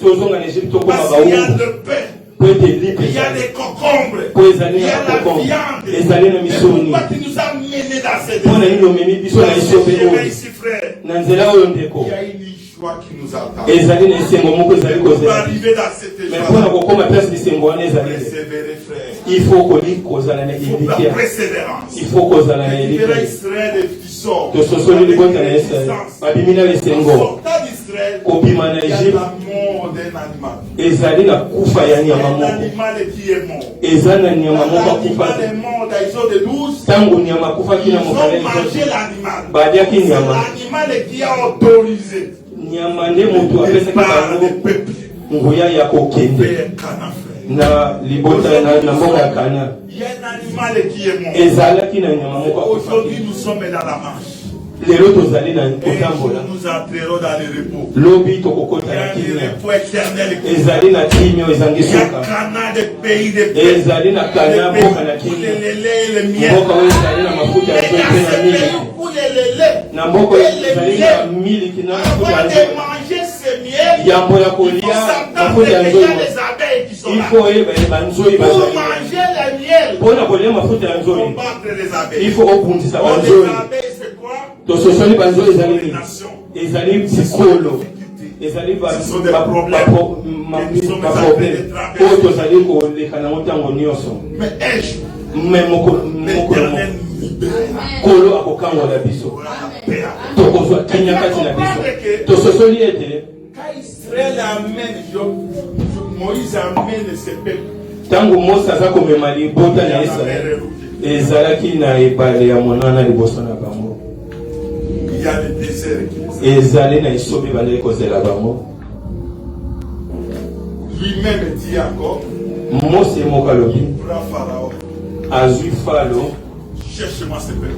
tozonga na Egypte tokoma Parce qu'il y a bawumbu le pain, po ete il lipe y a des concombres, po ezali il y na a la kokombe viande. ezali na Mais misuni pourquoi tu nous as menés dans cette mpo na nini omemi biso na Dans ce esobe chemin oyo ici, frère, na nzela oyo ndeko Il y a une joie qui nous attend. ezali na esengo moko ezali Pour kozela arriver dans cette me mpona joie, kokoma place lisengo wana ezali te persévérer, frère. il faut kozala na Il faut la elikya persévérance. il faut kozala na Il libéra elikya Israël qui sort. tososoli libota na Israel babimi na En lisengo sortant d'Israël, kobima na il y a Egypte la mort d'un animal. ezali na kufa ya Il y a nyama un moko animal qui est mort. eza na nyama moko akufa L'animal est mort dans Exode 12. ntango nyama akufaki Ils na ont mokala mangé l'animal. baliaki C'est nyama l'animal qui a autorisé nyama nde moto le apesaki départ bango des peuples nguya ya kokende vers Canaan, frère. na libota na mboka ya kana Il y a un animal qui est mort. ezalaki na nyama moko akufaki Aujourd'hui, nous sommes dans la marche. lelo tozali na Et kotambola nous entrerons dans le repos. lobi Il tokokota y na a un kimia repos éternel. ezali na kimia ezangi Il y a suka Canaan des pays des ezali na kana mboka na les kimia lait et le miel. mboka oyo ezali na mafuta ya mais nzoto dans na ce pays miliki où les lait, na mboka oyo ezali na miliki na mafuta ya avant de nzoto manger ce miel, yambo ya il faut kolia s'entendre mafuta ya qu'il y a nzoto les abeilles qui sont il là. faut oyeba banzoi Pour bazali manger le miel, mpona kolia mafuta ya nzoi Combattre les il abeilles. faut obundisa Oh, les banzoi abeilles, c'est quoi? tososoli banzoi ezali Les nini nations. ezali sikolo ezali baproblème oyo tozali koleka nango ntango nyonso Mais un jour, me mokolo l'Éternel libérera kolo akokangola biso la paix. tokozwa kinya kati na biso tososoli ete Quand Israël amène, Moïse amène ses peuples, ntango mose aza komema libota il y a na la israel mer rouge. ezalaki na ebale ya monana liboso na bango Il y a le désert qui les ezali na esobe bazali kozela bango lui-même dit encore, mose moko alobi prends Pharaon, azwi falo cherche-moi ces peuples.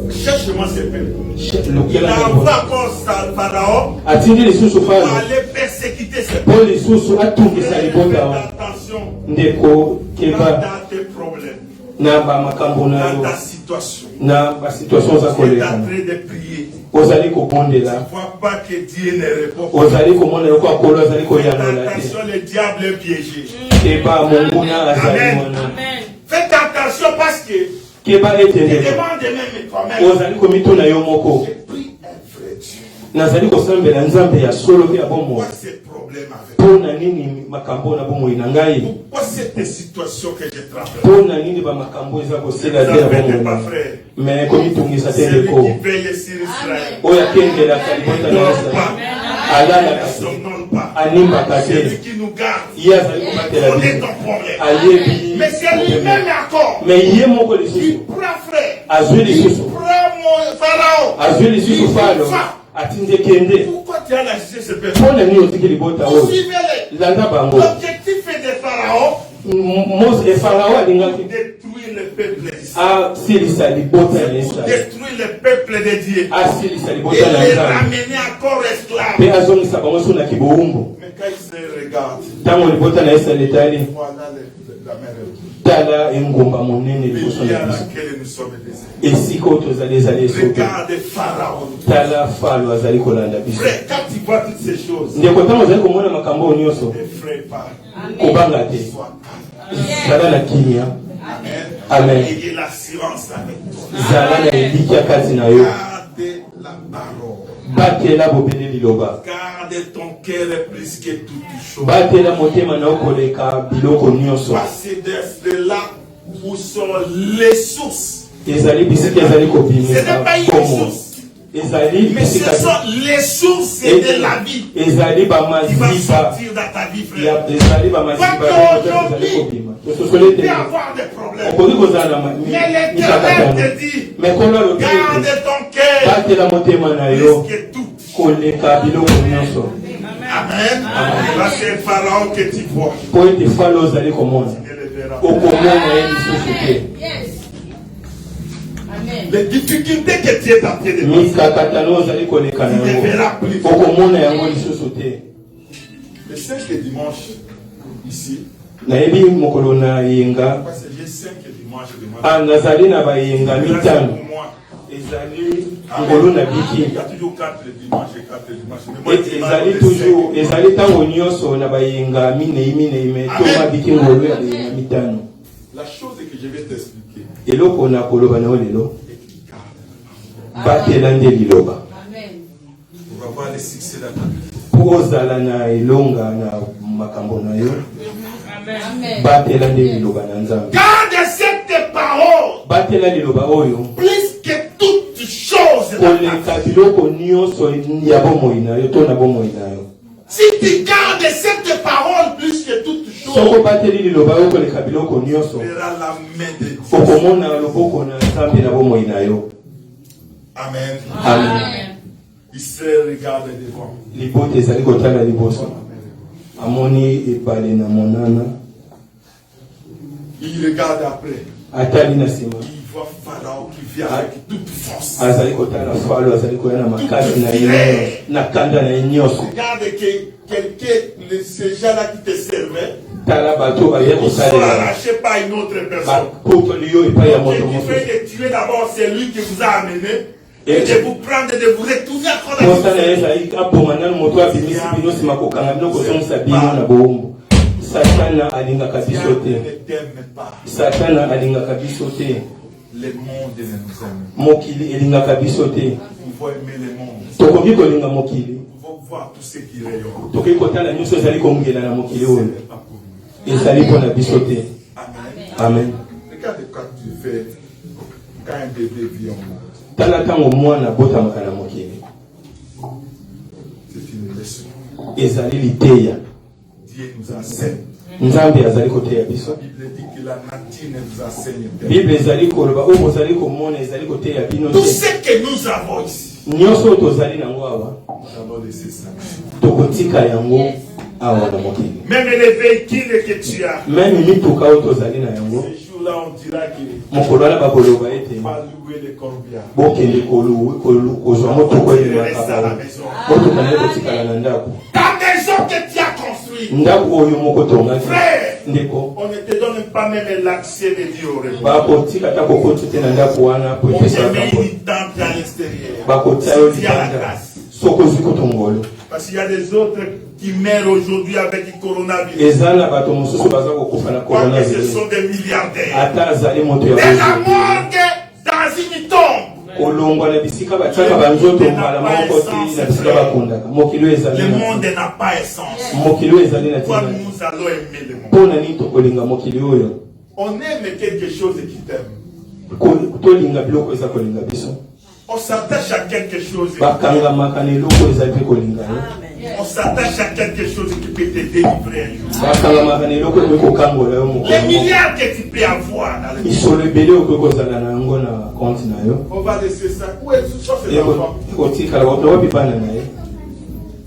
Cherche-moi ces peuples. Il lukela envoie encore Pharaon atindi lisusu pour falo aller persécuter ces mpo peuples. lisusu atungisa libota Fais wana attention ndeko dans keba tes problèmes, na bamakambo na dans yo ta situation. na basituation oza Tu es en kolekana train de prier. ozali Ne kobondela vois pas que Dieu ne répond pas. ozali komona yoko akolo azali Fais koyangola te attention, le diable est piégé. keba monguna azali Amen. wana faites attention parce que keba ete je ndeko demande même toi-même. ozali komituna yo moko J'ai pris un vrai Dieu. nazali kosambela nzambe ya solo mpe ya bomoi Pourquoi ces problèmes avec mpo na nini makambo na bomoi na ngai Pourquoi cette situation que j'ai traversée? mpo na nini bamakambo eza kosela te ya N'arrêtez bomoi pas, frère. me komitungisa te Celui ndeko qui veille sur Israël oyo akengelaka libota na ne Israel pas, alalaka ne te somnole pas. animbaka Celui te qui nous garde, ye azali kobatela connaît biso ton problème. ayebi Mais c'est lui-même encore. me ye moko Il lisusu prend frère. azwi Il lisusu prend mon pharaon. azwi lisusu falo Va. atindi ekende Pourquoi tu as lâché ce peuple? mpo na nini otiki libota oyo Suivez-les. landa bango L'objectif est de pharaon. mose efarao alingaki Détruire le peuple d'Israël. asilisa libota ya israel Détruire le peuple de Dieu. asilisa Et libota na les nzambe ramener encore mpe esclaves. azongisa bango so na kibowumbu Mais quand Israël regarde, ntango libota na israel etali voilà la mer rouge. tala engumba monene Le liboso pays na à biso laquelle nous sommes déserts. esika oyo tozali ezali esobe Regarde Pharaon. tala falo azali kolanda biso Frère, quand tu vois toutes ces choses, ndeko ntango ozali komona makambo oyo nyonso n'effraie pas. kobanga te Sois calme. zala na kimia Amen. Amen. Ayez l'assurance avec toi. zala na elikya kati na yo Garde la parole. batela bobele liloba. Garde ton cœur plus que toutes choses. Batela motema na okoleka biloko nyonso. Parce que de là où sont les sources. Ezali bisika ezali Ce kobimisa n'est pas une komo. source. Ezali Mais ce bisika sont les sources de la vie. ezali Qui va bamaziba sortir dans ta vie, frère. ya ezali bamaziba Parce ezali qu'aujourd'hui, kobima. tu Tososole peux te. avoir des problèmes. Okoki kozala na Mais l'Éternel te dit, mais kola lobi garde ton cœur batela motema na yo plus que tout. koleka biloko nyonso. Amen. Là, c'est un pharaon que tu vois. Po ete falo ozali komona Tu le verras. okomona ye lisusu te. Les difficultés que tu es en train de passer, mikakatano ozali koleka na tu ne yango verras plus. okomona yango lisusu te. Le 5 dimanche, ici, nayebi mokolo na yenga parce que j'ai 5 dimanches. nazali na bayenga mitano Pour moi, ezali ngolu na il biki y a toujours 4 dimanches et 4 dimanches. Mais moi, ezali toujours ezali ntango nyonso na bayenga minei me toma biki ngolu ya bayenga mitano. la chose que je vais t'expliquer, eloko na koloba na yo lelo batela nde liloba pour avoir le succès dans ta vie. po ozala na elonga na makambo na yo batela nde liloba na nzambe. Garde cette parole batela liloba oyo plus que toutes choses. koleka biloko nyonso ya bomoi na yo to na bomoi na yo. Si tu gardes cette parole plus que toutes choses, soko bateli liloba oyo koleka biloko nyonso tu verras la main de Dieu. okomona loboko na nzambe na bomoi na yo. Amen. Amen. Il se regarde devant. libota ezali kotala liboso amoni ebale na monana Il regarde après. atali na nsima Il voit Pharaon qui vient avec toute force. azali kotala falo azali koya na makasi na ye na kanda na ye nyonso. Regarde que quelqu'un, ces gens-là qui te servaient, tala bato baya ils sont kosalela arrachés par une autre personne. bakotoli yo epai ya Ce moto qui mosusu. fait que tuer d'abord celui qui vous a amené et Et de vous prendre et de vous retourner encore dans posa na ye ezali abonga nanu moto abimisi bino nsima kokanga bino kozongisa bino na bowumbu. Satana alingaka biso ne te. t'aime pas. Satana alingaka biso te. Le monde ne nous aime. Mokili elingaka biso te. Nous pouvons aimer le monde. Tokoki kolinga mokili. Nous pouvons voir tout ce qui rayonne. Tokoki kotala nyonso ezali kongela na mokili Ce oyo. n'est pas pour nous. Ezali mpona biso te. Amen. Amen. Regarde quand tu fais, quand un bébé vit au monde. Tala ntango mwana abotamaka na mokili. C'est une leçon. Ezali liteya. Dieu nous enseigne. Nzambe azali koteya biso. La Bible dit que la nature ne nous enseigne pas. Bible ezali koloba oyo bozali komona ezali koteya bino Tout te. ce que nous avons ici, Nyonso oyo tozali nango awa nous avons laissé ça. tokotika yango awa na mokili. Même les véhicules que tu as, Meme mituka oyo tozali na yango ces jours-là, on dira que mokolo wana bakoloba ete pas louer les corbières. bokende kozwa motuka Tu restes à la elemaka maison. motuka naye kotikala na ndako. Ta maison que tu as construite, ndako oyo moko tongaki frère, ndeko on ne te donne pas même l'accès de Dieu au repas. bakotika ata kokoti te na ndako wana po On te met epesalaka une tente à l'extérieur. bakotia yo Si tu as la libanda grâce. soki ozwi kotongolo. Parce qu'il y a des autres qui meurent aujourd'hui avec le coronavirus. eza na bato mosusu baza kokufa na Quoique ce coronavirus sont des milliardaires. ata azali moto ya De la kozwa. morgue dans une tombe. kolongwa na bisika batiaka banzoto mbala moko te na bisika bakundaka mokili oyo ezali Le na monde n'a pas essence. mokili oyo ezali na Pourquoi tina nous allons aimer le monde? mpona nini tokolinga mokili oyo On aime quelque chose qui t'aime. tolinga biloko eza kolinga biso On s'attache à quelque chose. bakangamaka na eloko ezali mpe kolinga yo On s'attache à quelque chose qui peut te délivrer un jour. bakangamaka na eloko ekoki kokangola yo Les mokolo milliards que tu peux avoir dans le monde. misolo ebele okoki kozala na yango na konte na yo On va laisser ça. Où est ce sont ces enfants? ekotikala bato wapi bana na ye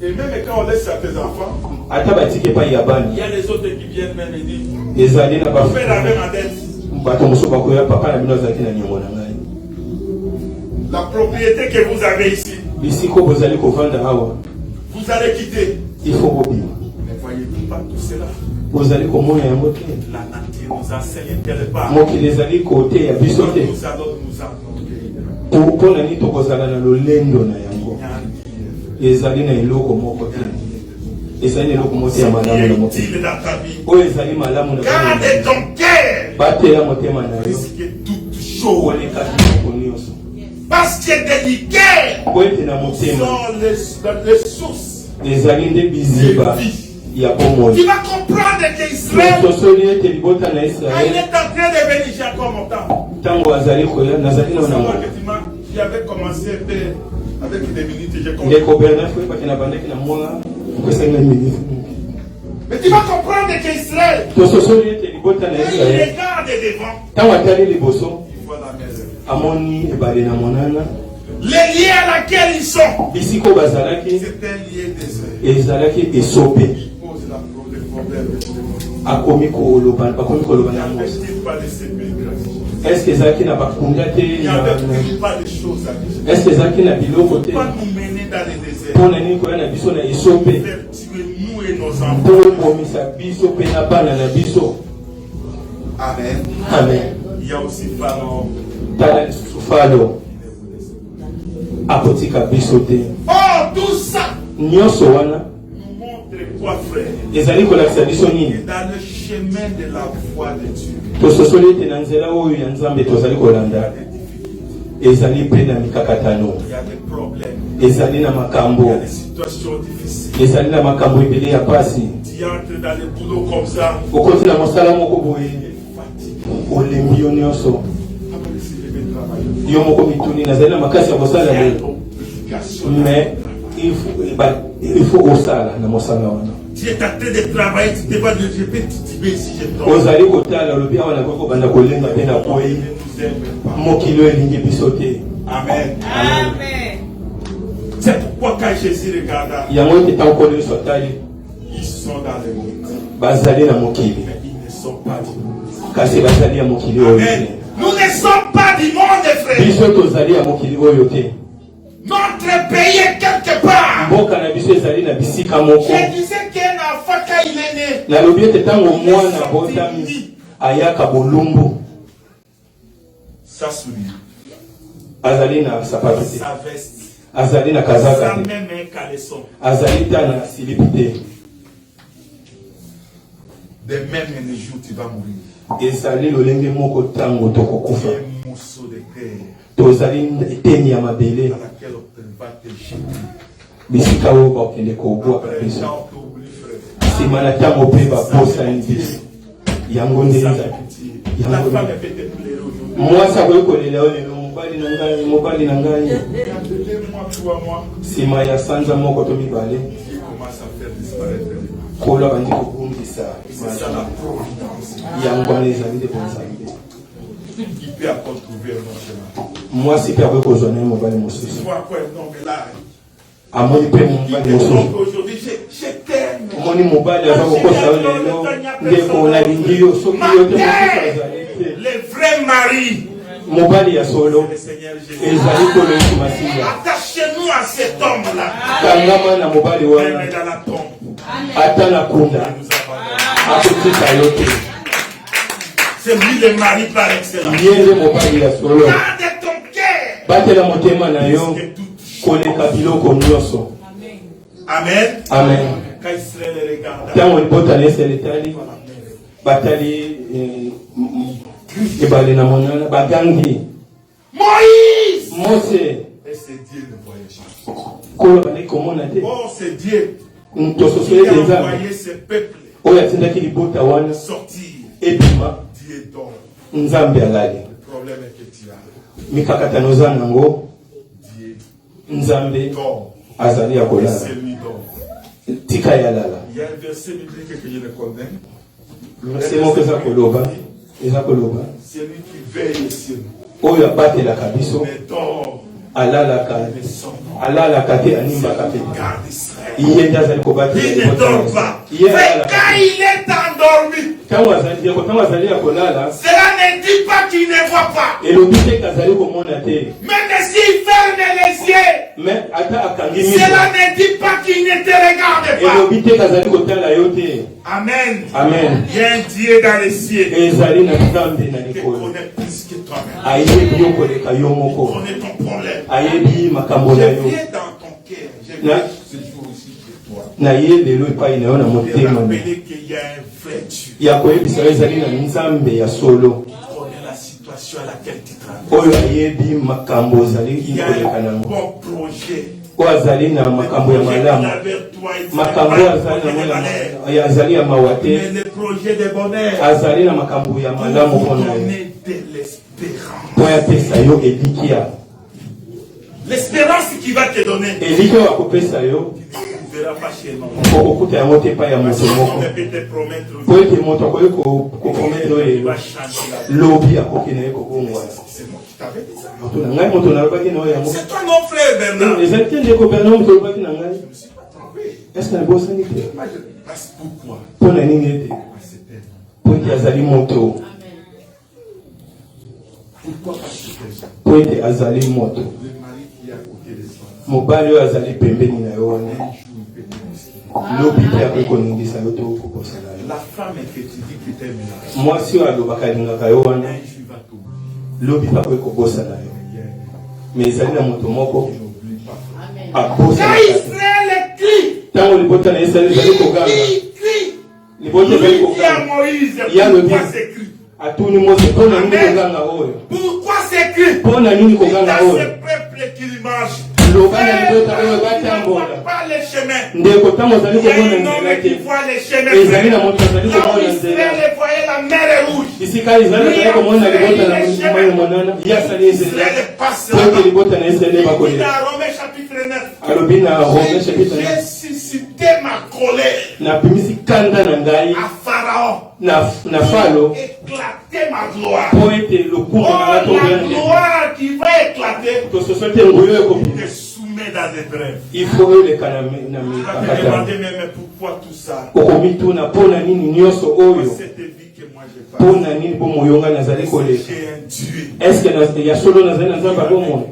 Et même quand on laisse à tes enfants, ata batiki epai ya il bana y a les autres qui viennent même et disent, ezali na on fait la même adresse. bato mosusu bakoya papa na bino azalaki na niongo na ngai La propriété que vous avez ici, bisika oyo bozali kovanda awa vous allez quitter. ifo bobima Ne voyez-vous pas tout cela? bozali komona yango te La nature nous enseigne quelque part. mokili ezali koteya biso Nous te allons nous enorgueillir. mpona nini tokozala na lolendo na yango ezali na eloko moko te ezali na eloko moko te ya malamu na mokili Utile dans ta vie. oyo ezali malamu na Garde ton cœur. batela motema na yo Plus que toute chose. koleka biloko nyonso Parce que des guerres sont les sources de vie. Tu vas comprendre qu'Israël, quand il est en train de venir, j'ai encore mon temps. J'avais commencé avec des minutes et j'ai compris. Mais tu vas comprendre qu'Israël, quand il regarde devant, il voit la mer. Les liens à laquelle ils sont, c'est un lien désert. Il pose le problème. N'empêche-t-il pas de s'aimer grâce? Est-ce que Zaki n'a pas Il n'y avait pas de choses à dire. Est-ce que Zaki n'a pas de côté? Pas nous mener dans les déserts. Pour nous et nos enfants. Amen. Amen. Il y a aussi Pharaon. Pharaon. Apotika bisote. Oh, tout ça nous montre quoi, frère? Et dans le chemin de la foi de Dieu. Il y a des problèmes. Il y a des situations difficiles. Tu entres dans les boulots comme ça. Mais il faut au salaire. Tu es en train de travailler, tu te vas de répéter, tu dis si je Amen. Amen. C'est pourquoi quand Jésus regarda, ils sont dans le monde. Mais ils ne sont pas du monde. Amen. Nous ne sommes pas du monde, frère. Notre pays est quelque part. Je disais qu'un enfant, quand il est né, sa soulier, sa veste, sa même un caleçon. De même un jour, tu vas mourir. Des morceaux de terre dans laquelle on va te jeter. Après, quand on t'oublie, frère, la femme est peut-être pleurer aujourd'hui. Moi, ça veut que les moi, 3 mois, Dieu commence à faire disparaître. C'est ça la providence. Il peut encore trouver un autre chemin. Moi, c'est pas que je n'ai pas de Ce soir, quoi, non, mais là, à mon père, mon bail aujourd'hui, je t'aime. Les vrais maris. Mobali ya solo ezali koleki masiya attachez-nous à cet homme-là. Kangama na mobali wana dans la tombe. Ata na kunda akotika yote. C'est lui le mari par excellence. Yende mobali ya solo. Garde ton cœur. Batela motema na yo koleka biloko nyonso. Amen. Amen. Quand Israël regarde. Tango libota lese letali batali ebale na monana bagangi Moïse. Mose. Et c'est Dieu le voyage. Kolo bale komona te. Oh, c'est Dieu. Qui a envoyé ce peuple sortir. Ebima. Dieu donne. Nzambe alali. Le problème est que tu as. Mikakatano za nango. Dieu. Nzambe. Donne. Azali akolala. C'est lui donne. Tika yalala. Il y a un verset biblique que je ne connais. C'est mon pesa koloba. Eza koloba. C'est lui qui veille sur nous. Oyo abatela kabiso. Mais dort. Alala ka. Alala kate animba kate. Garde Israël. Il ne dort pas. Mais quand il est endormi, cela ne dit pas qu'il ne voit pas. Même s'il ferme les yeux, cela ne dit pas qu'il ne te regarde pas. Amen. Amen. Il y a un Dieu dans les cieux qui connaît plus que toi-même. Il connaît ton problème. Je viens dans ton cœur. Je viens ce jour aussi chez toi. De rappeler qu'il y a un vrai Dieu. Il connaît la situation à laquelle tu oyo ayebi makambo ozali Il y a koleka un nango bon projet. oyo azali na makambo ya malamu makambo oyo azali ya mawa te Mais le projet de bonheur, azali na makambo ya malamu pour mpona yo donner de l'espérance. mpo yapesa yo elikia L'espérance qui va te donner, elikia oyo akopesa yo tu ne verras pas chez nous. okokuta yango te epai ya Parce moto moko qu'on ne peut te promettre po ete moto akoki koprometre il oyo va changer la vie. lobi akoki na ye kobongwana C'est moi qui t'avais dit ça. moto na ngai moto nalobaki na oyo yango C'est toi mon frère Bernard. ezali te ndeko bernard moto olobaki na ngai Je ne me suis pas trompé. eske nabosani te Moi, je passe pourquoi? mpo na nini ete Parce que c'est elle. po ete azali moto Pourquoi? Parce que c'est elle. po ete azali moto Le mari qui est à côté de soi. mobali oyo azali pembeni na yo wana Un jour, il peut te bousculer. lobi te akoki koningisa yo to kokosala yo La femme que tu dis que t'aimes là, mwasi oyo alobaka alingaka yo wana un jour, il va tomber. lobi te akoki kobosana yo mais ezali na moto moko N'oublie pas. abosana Israël crie. ntango libota na esali ezali koganga libota ezali Lui dit à koganga Moïse, Il y a le pourquoi bien. c'est cri? atuni mose mpo na nini koganga oyo Pourquoi c'est cri? mpo na nini Dans koganga ce oyo peuple qui marche. loba na libota oyo Il ne batambola voit pas les chemins. ndeko ntango ozali Il y a komona un nzela homme qui te voit les chemins. ezali na moto azali Là où komona nzela Israël voyait la mer rouge. bisika ezali azali komona libota na mai monana ye asali ezela Israël passe po ete là-bas. libota na esele Il dit bakolela dans Romains chapitre 9. alobi na Romains chapitre J'ai 9 suscité ma colère napimisi kanda na ngai à Pharaon. na falo Éclater ma gloire. po ete lokumu Oh, nanga la tobenge gloire qui va éclater. tososo te nguyo ekobi Te soumet dans des brèves. il faut oleka na Tu vas te mikakata demander même pourquoi tout ça. okomituna mpo na nini nyonso oyo Cette vie que moi j'ai mpo pas. na nini bomoyo nga nazali koleka J'ai un Dieu. estce ya solo nazali na nzambe abomoi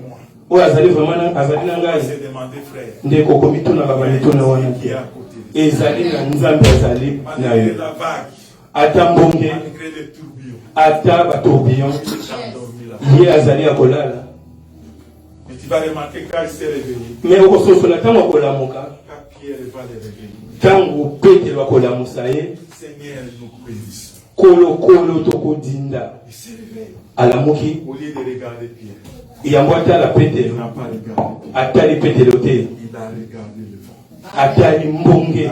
oyo azali vraiment azali na On ngai s'est demandé, frère. ndeko okomitunaka bamituna wana Qui est te à côté de toi. ezali na nzambe azali na Malgré yo la vague, ata mbonge malgré les tourbillons, ata batourbillon tu t'as endormi là. ye azali akolala Mais tu vas remarquer quand il s'est réveillé, me okososola ntango akolamuka quand Pierre va le réveiller, ntango petelo akolamusa ye Seigneur nous bénisse. kolokolo tokodinda Il s'est réveillé. alamuki Au lieu de regarder Pierre, yango atala il petelo n'a pas regardé Pierre. atali petelo te Il a regardé le vent. atali mbonge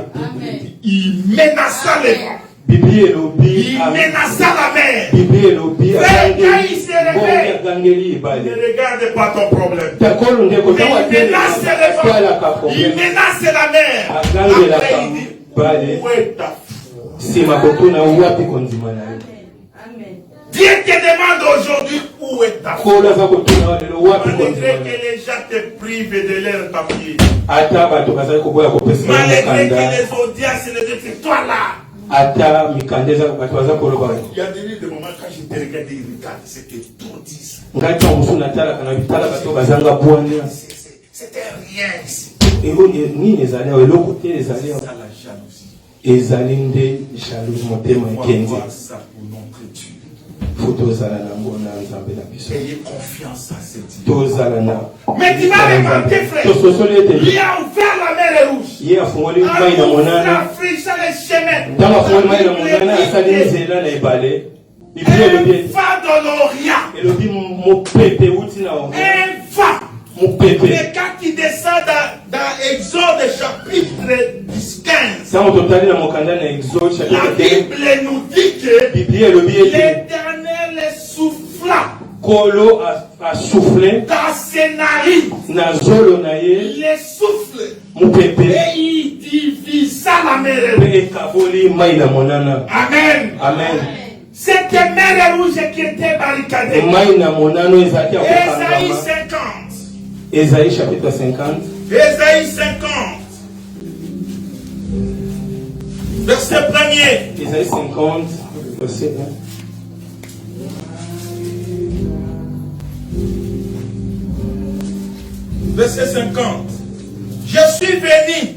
Il menaça le vent. biblia elobi Il menaça la mer. biblia elobi mbonge agangeli Ne ebale regarde pas ton problème. takolo ndeko Mais ntango il menace le atelelaka vent. Il problème menace la mer. agangelaka Après, il dit, bale où est ta nsima kotuna wapi kondima na yo Dieu te demande aujourd'hui où est ta foi. kolo aza kotuna yo lelo wapi Malgré kondima na que yo les gens te privent de leur papier. ata bato bazali koboya kopesa yo Malgré que mokanda les audiences les disent, c'est toi là. ata mikanda eza bato baza koloba Il y a des moments quand je te regarde, il regarde, c'était trop 10. ngai ntango mosusu natalaka na bitala bato bazanga bwania C'était rien ici. nini ezali awa eloko te ezali awa Ça la jalousie. ezali nde jalousie motema On va ekenzi voir ça pour notre Dieu. fo tozala nango na nzambe na biso Ayez confiance à ce Dieu. tozala na Mais tu vas remarquer, frère, tososoli ete il a ouvert la mer rouge. ye afungoli A mai na ouvert monana l'Afrique sur les chemins. ntango afungoli mai na monana asali nzela na ebale biblia elobi Un vent de l'Orient. elobi mopepe euti na Un vent. mopepe Et quand il descend dans Exode chapitre 15, ntango totali na mokanda na exode la chapitre 15 Bible nous dit que biblia elobi ete l'Éternel souffla kolo asouffle dans ses narines, na zolo na ye le souffle, mopepe et il divisa la mer. mpe ekaboli mai na monana Amen. amen Cette mer rouge qui était barricadée. mai na monano ezalaki ya Ésaïe kokangama 50. esaïe chapitre 50 Ésaïe 50. Verset 1er. esaïe 50 verset 1 Verset 50. Je suis venu.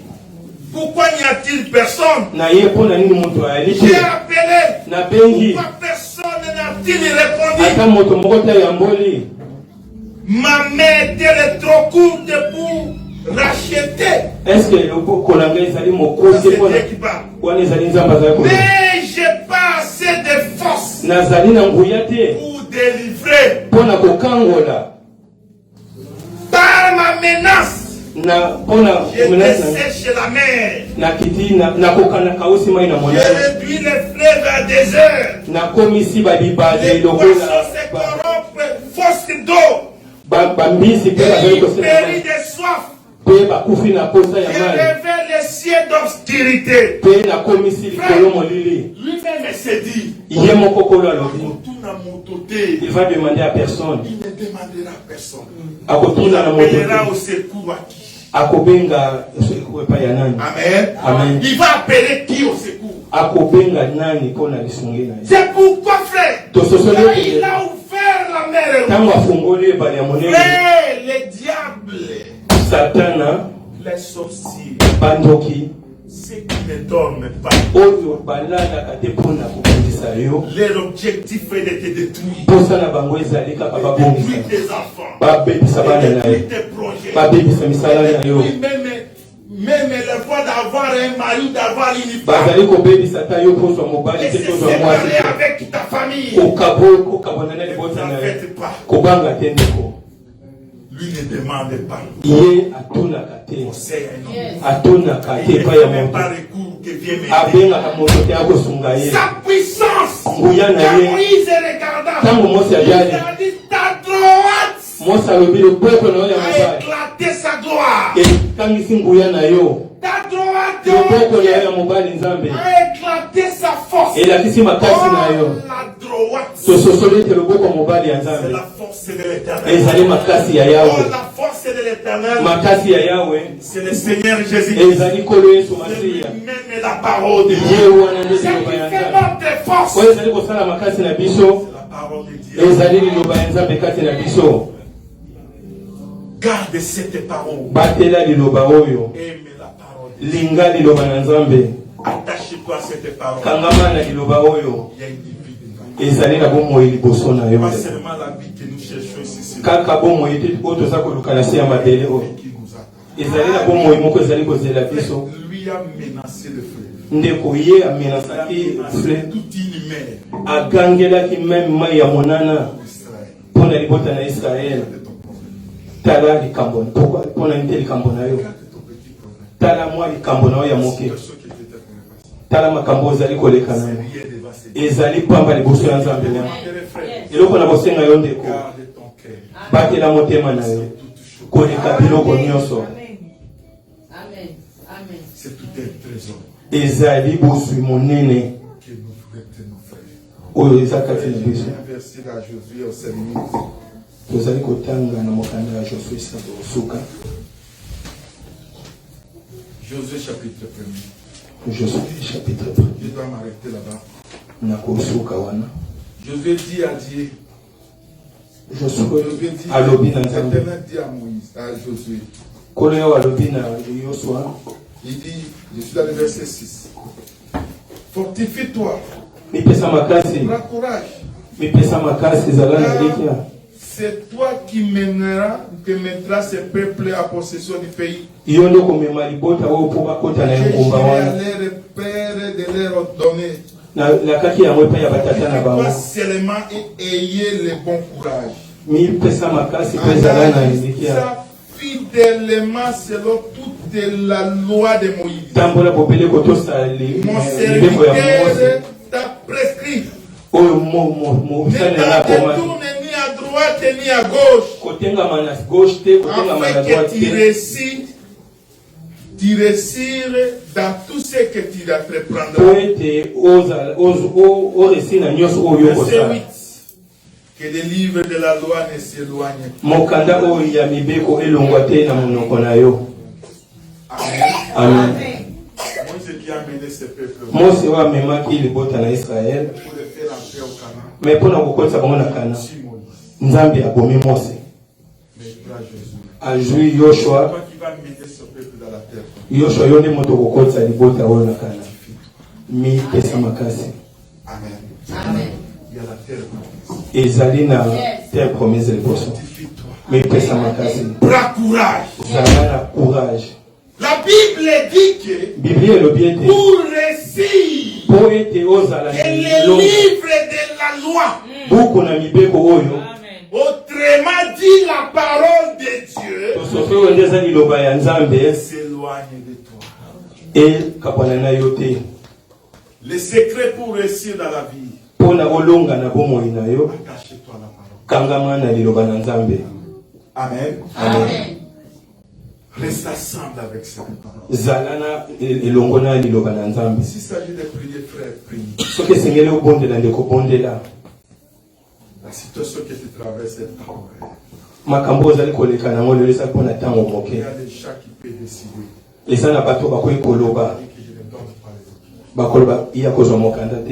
Pourquoi n'y a-t-il personne? na ye mpo na nini moto ayali J'ai te appelé. nabengi Pourquoi personne n'a-t-il répondu? ata moto moko te ayamboli Ma main était trop courte pour racheter. estce loboko na ngai ezali Ça, mokosi c'est mpona Dieu qui parle. wana ezali nzambe azali koloba Mais j'ai pas assez de force nazali na nguya te pour délivrer pona kokangola par ma menace. na pona Je menace dessèche la mer. na kiti na kokana kausi mai na Je monana réduis les fleuves à désert. na komisi balibale Les lokola poissons se corrompent, faute d'eau. bambisi pe Et bazali ils kosala périssent de soif. pe bakufi na posa ya Je mai révèle les cieux d'obscurité. pe na komisi likolo molili Lui-même s'est dit, ye moko kolo alobi Retourne à mon côté. il va demander à personne Il ne demandera à personne. Il akotuna na moto appellera au secours à qui? akobenga epai ya nani Amen. Amen. Il va appeler qui au secours? akobenga nani mpona lisungi na ye C'est pourquoi, frère, tososoli quand il a ouvert la mer, ntango afungoli ebale ya monene frère, les diables, satana les sorciers, bandoki ceux qui ne dorment pas, oyo balalaka te mpona kobundisa yo leur objectif est de te détruire. mposa na bango ezali kaka Détruire babongisa tes enfants. babebisa bana na Détruire yo tes projets. babebisa misala na yo Détruire même le fois d'avoir un mari, d'avoir une femme. bazali kobebisa ta yo kozwa mobali Et te se kozwa mwasi séparer te avec ta famille. kokabona na libota N'en na yo faites pas. kobanga te ndeko Lui ne demande pas. ye atunaka te C'est un homme. atunaka te Il ne epai ya fait même moto pas recours que viens m'aider. abengaka moto te akosunga ye Sa puissance. nguya na Quand ye Moïse regarda, ntango mosi il ayali a dit ta droite mosi alobi loboko na yo ya a mobali éclaté sa gloire. etangisi nguya na yo Ta droite loboko na yo ya mobali nzambe a éclaté sa force. elakisi makasi na yo La droite, tososoli ete loboko ya mobali ya c'est nzambe la force de l'éternel. ezali makasi ya Oh, yawe la force de l'éternel, makasi ya yawe c'est le Seigneur Jésus-Christ. ezali nkolo yesu C'est masiya lui-même la parole de Dieu. ye wana nde C'est liloba qui ya fait nzambe notre force. oyo ezali kosala makasi na biso La parole de Dieu. ezali liloba ya nzambe kati na biso Garde cette parole. batela liloba oyo Aime la parole de Dieu. linga liloba na nzambe Attache-toi à cette parole. kangama na liloba oyo Il y a une vie. ezali na bomoi liboso na yo Pas seulement la vie que nous cherchons ici, c'est kaka bomoi te oyo toza koluka na se ya mabele oyo qui nous attend. ezali na bomoi moko ezali kozela biso Lui a menacé le fleuve. ndeko ye Il a amenasaki menacé fle toute une mer agangelaki meme mai ya monana d'Israël. mpo na libota na israele C'est ton problème. tala likambo mpo na nini te likambo na yo Regarde ton petit problème. tala mwa likambo na yo ya moke C'est ce qui était passé. tala makambo ozali koleka na yo Rien devant ses yeux. ezali pamba liboso ya nzambe wana Frère, frère, eloko na kosenga yo ndeko garde ton cœur. batela motema na yo koleka biloko nyonso Amen. Amen. Amen. C'est tout un trésor ezali bozwi monene que nous retenons, frère. oyo eza kati na biso J'ai un verset à Josué au 5 minutes. tozali kotanga na mokanda ya josue sato osuka Josué chapitre 1. josue chapitre Je dois m'arrêter là-bas. na kosuka wana Josué dit à Dieu. josue Josué dit, alobi na nzambe l'Éternel dit à Moïse, à Josué. kolo yo alobi na yosua Il dit, je suis dans le verset 6. Fortifie-toi, mipesa makasi prends courage. mipesa makasi ezala na likia c'est toi qui mettras ce peuple à possession du pays. yo nde komema libota oyo mpo bakota na Je engumba dirai à wana leur père de leur donner. nakaki yango epai ya batata na bango Pas seulement et ayez le bon courage. mipesa makasi mpo ezala na likia Ça fidèlement selon toute la loi de Moïse. tambola popele kotosa Mon libeko ya serviteur mose t'a prescrit. oyo Ne mosani na t'en akoma détourne ni à droite ni à gauche. kotengama na gauche te kotengama na Afin droite que tu te réussisses dans tout ce que tu po entreprendras. ete oresi na nyonso oyo Verset okosala 8. Que le livre de la loi ne s'éloigne. mokanda oyo ya mibeko elongwa te na monoko na yo amen Moïse qui a mené ce peuple mose oyo amemaki libota na israele pour le faire entrer au Canaan. me mpo na kokotisa bango na kana Si Moïse, nzambe abomi mose mais il prend Jésus. azwi yoshua Toi qui vas mener ce peuple dans la terre. yoshua yo nde moto kokotisa libota oyo na kana mipesa makasi Amen. Amen. Il y a la terre promise. ezali na terre promise liboso Fortifie-toi. mipesa makasi Prends courage. zala na courage La Bible dit que biblia elobi ete pour réussir mpo ete ozala na que le elongo livre de la loi buku na mibeko oyo autrement dit la parole de Dieu tosofe wendeza liloba ya Nzambe s'éloigne de toi. kapwana na yo te. Le secret pour réussir dans la vie, pona olonga na bomoi na yo attache-toi à la parole. kangama na liloba na Nzambe. Amen. Amen. Reste ensemble avec cette parole. Zalana elongo na liloba na Nzambe. S'il s'agit de prier, frère, prie. Soki esengeli obondela ndeko bondela. La situation que tu traverses est temporaire. Makambo ozali koleka nango lelo eza mpona ntango Il moke. y a des gens qui peuvent décider. Eza na bato bakoki koloba Et que je ne donne pas les autres. bakoloba iya kozwa mokanda te.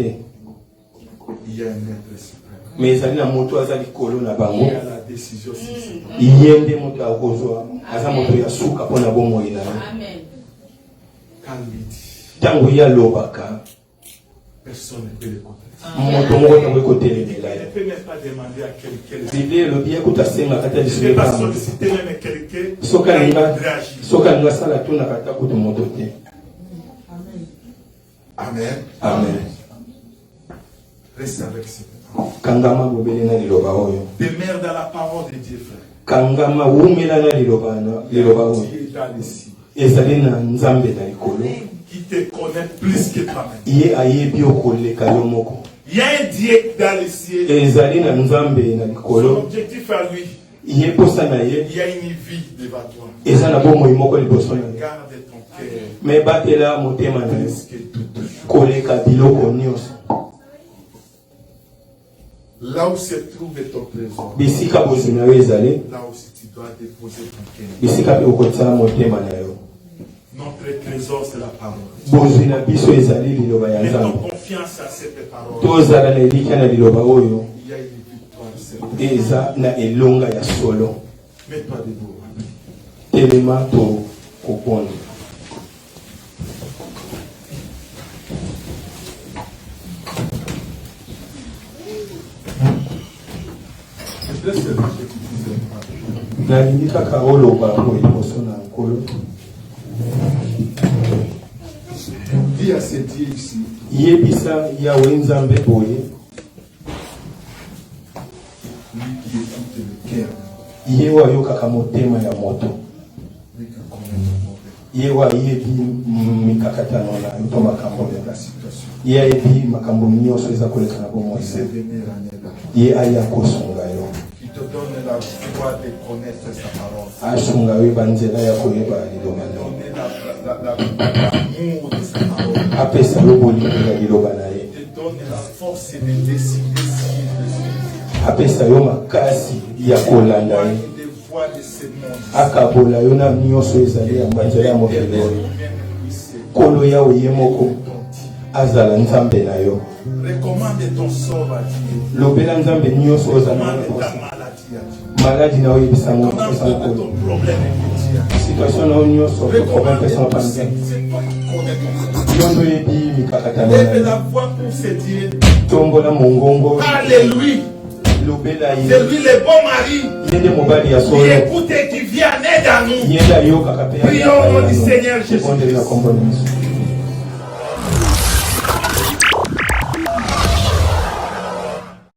Il y a un être suprême. Me ezali na moto aza likolo na Il bango. y a la décision suprême. Ye nde moto akozwa aza moto ya suka mpona bomoi na yo. Amen. Quand lui dit, Ntango ye alobaka personne ne peut le contredire. moto moko ntango ekotelemela Il ne ye. peut même pas demander à quelqu'un. Biblia elobi ekuta asengaka te Il ne peut pas lisunga solliciter même quelqu'un. soki Quand il alinga réagit. soki alinga asala tunaka ata kutu moto te. Amen. Amen. Reste avec cette parole. Kangama bobele na liloba oyo. Demeure dans la parole de Dieu, frère. Kangama wumela na liloba oyo. Dieu est dans les cieux. Ezali na Nzambe na likolo. Qui te connaît plus que toi-même. Ye ayebi okoleka yo moko. Il y a un Dieu dans les cieux. Ezali na Nzambe na Son likolo. objectif à lui, Ye posa na ye il y a une vie devant toi. eza na bomoi moko liboso na ye. Garde ton cœur Me batela motema na yo plus que tout. koleka biloko nyonso. Là où se trouve ton trésor, Bisika bozwi na yo ezali là aussi tu dois déposer ton cœur. bisika mpe okotisala motema na yo. Notre trésor, c'est la parole. Bozwi na biso ezali liloba ya Mettons Nzambe. confiance à cette parole. Tozala na elikya na liloba oyo Il y a une victoire certaine. eza na elonga ya solo. Mets-toi debout. Telema to koponda. Je te laisse le marcher pour vous. Nalingi kaka oloba boye liboso na nkolo. Dis à ce Dieu ici, Yebisa yawe Nzambe boye lui qui écoute le cœur, ye oyo ayokaka motema ya moto. lui qui connaît le mauvais. Ye oyo ayebi mikakatano na yo to makambo La ya situation. ye ayebi makambo nyonso eza koleka na bomoi Il na sait yo. venir en aide. Ye aya kosunga yo Qui te donne la joie de connaître sa parole. asunga yo banzela ya koyeba liloba na yo. Donner l'amour de sa parole. Apesa yo bolingo ya liloba na ye. Te donne la force de décider si je suis. Apesa yo makasi ya kolanda ye. Des voix de ce monde. Akabola yo na nyonso ezali ya banzela ya mokili oyo. Kolo yawe ye moko azala Nzambe na yo. Recommande ton sort à Dieu. Lobela Nzambe nyonso ozala na Recommande ta yo. maladie à Dieu. Maladi na yo yebisango Recommande epesa ton nkolo. problème à Dieu. Situation na yo nyonso problème pesa Recommande ton mpanza. c'est toi qui connais ton Yondo yebi mikakatano na lève yo. la voix pour se dire Tombola mongongo. Alléluia. Lobela ye. C'est lui le bon mari Yende mobali ya qui solo. écoute et qui vient en aide à nous. Yenda yo kaka pe ya. Prions au nom du Seigneur Jésus. Bonde na kombo na Yesu.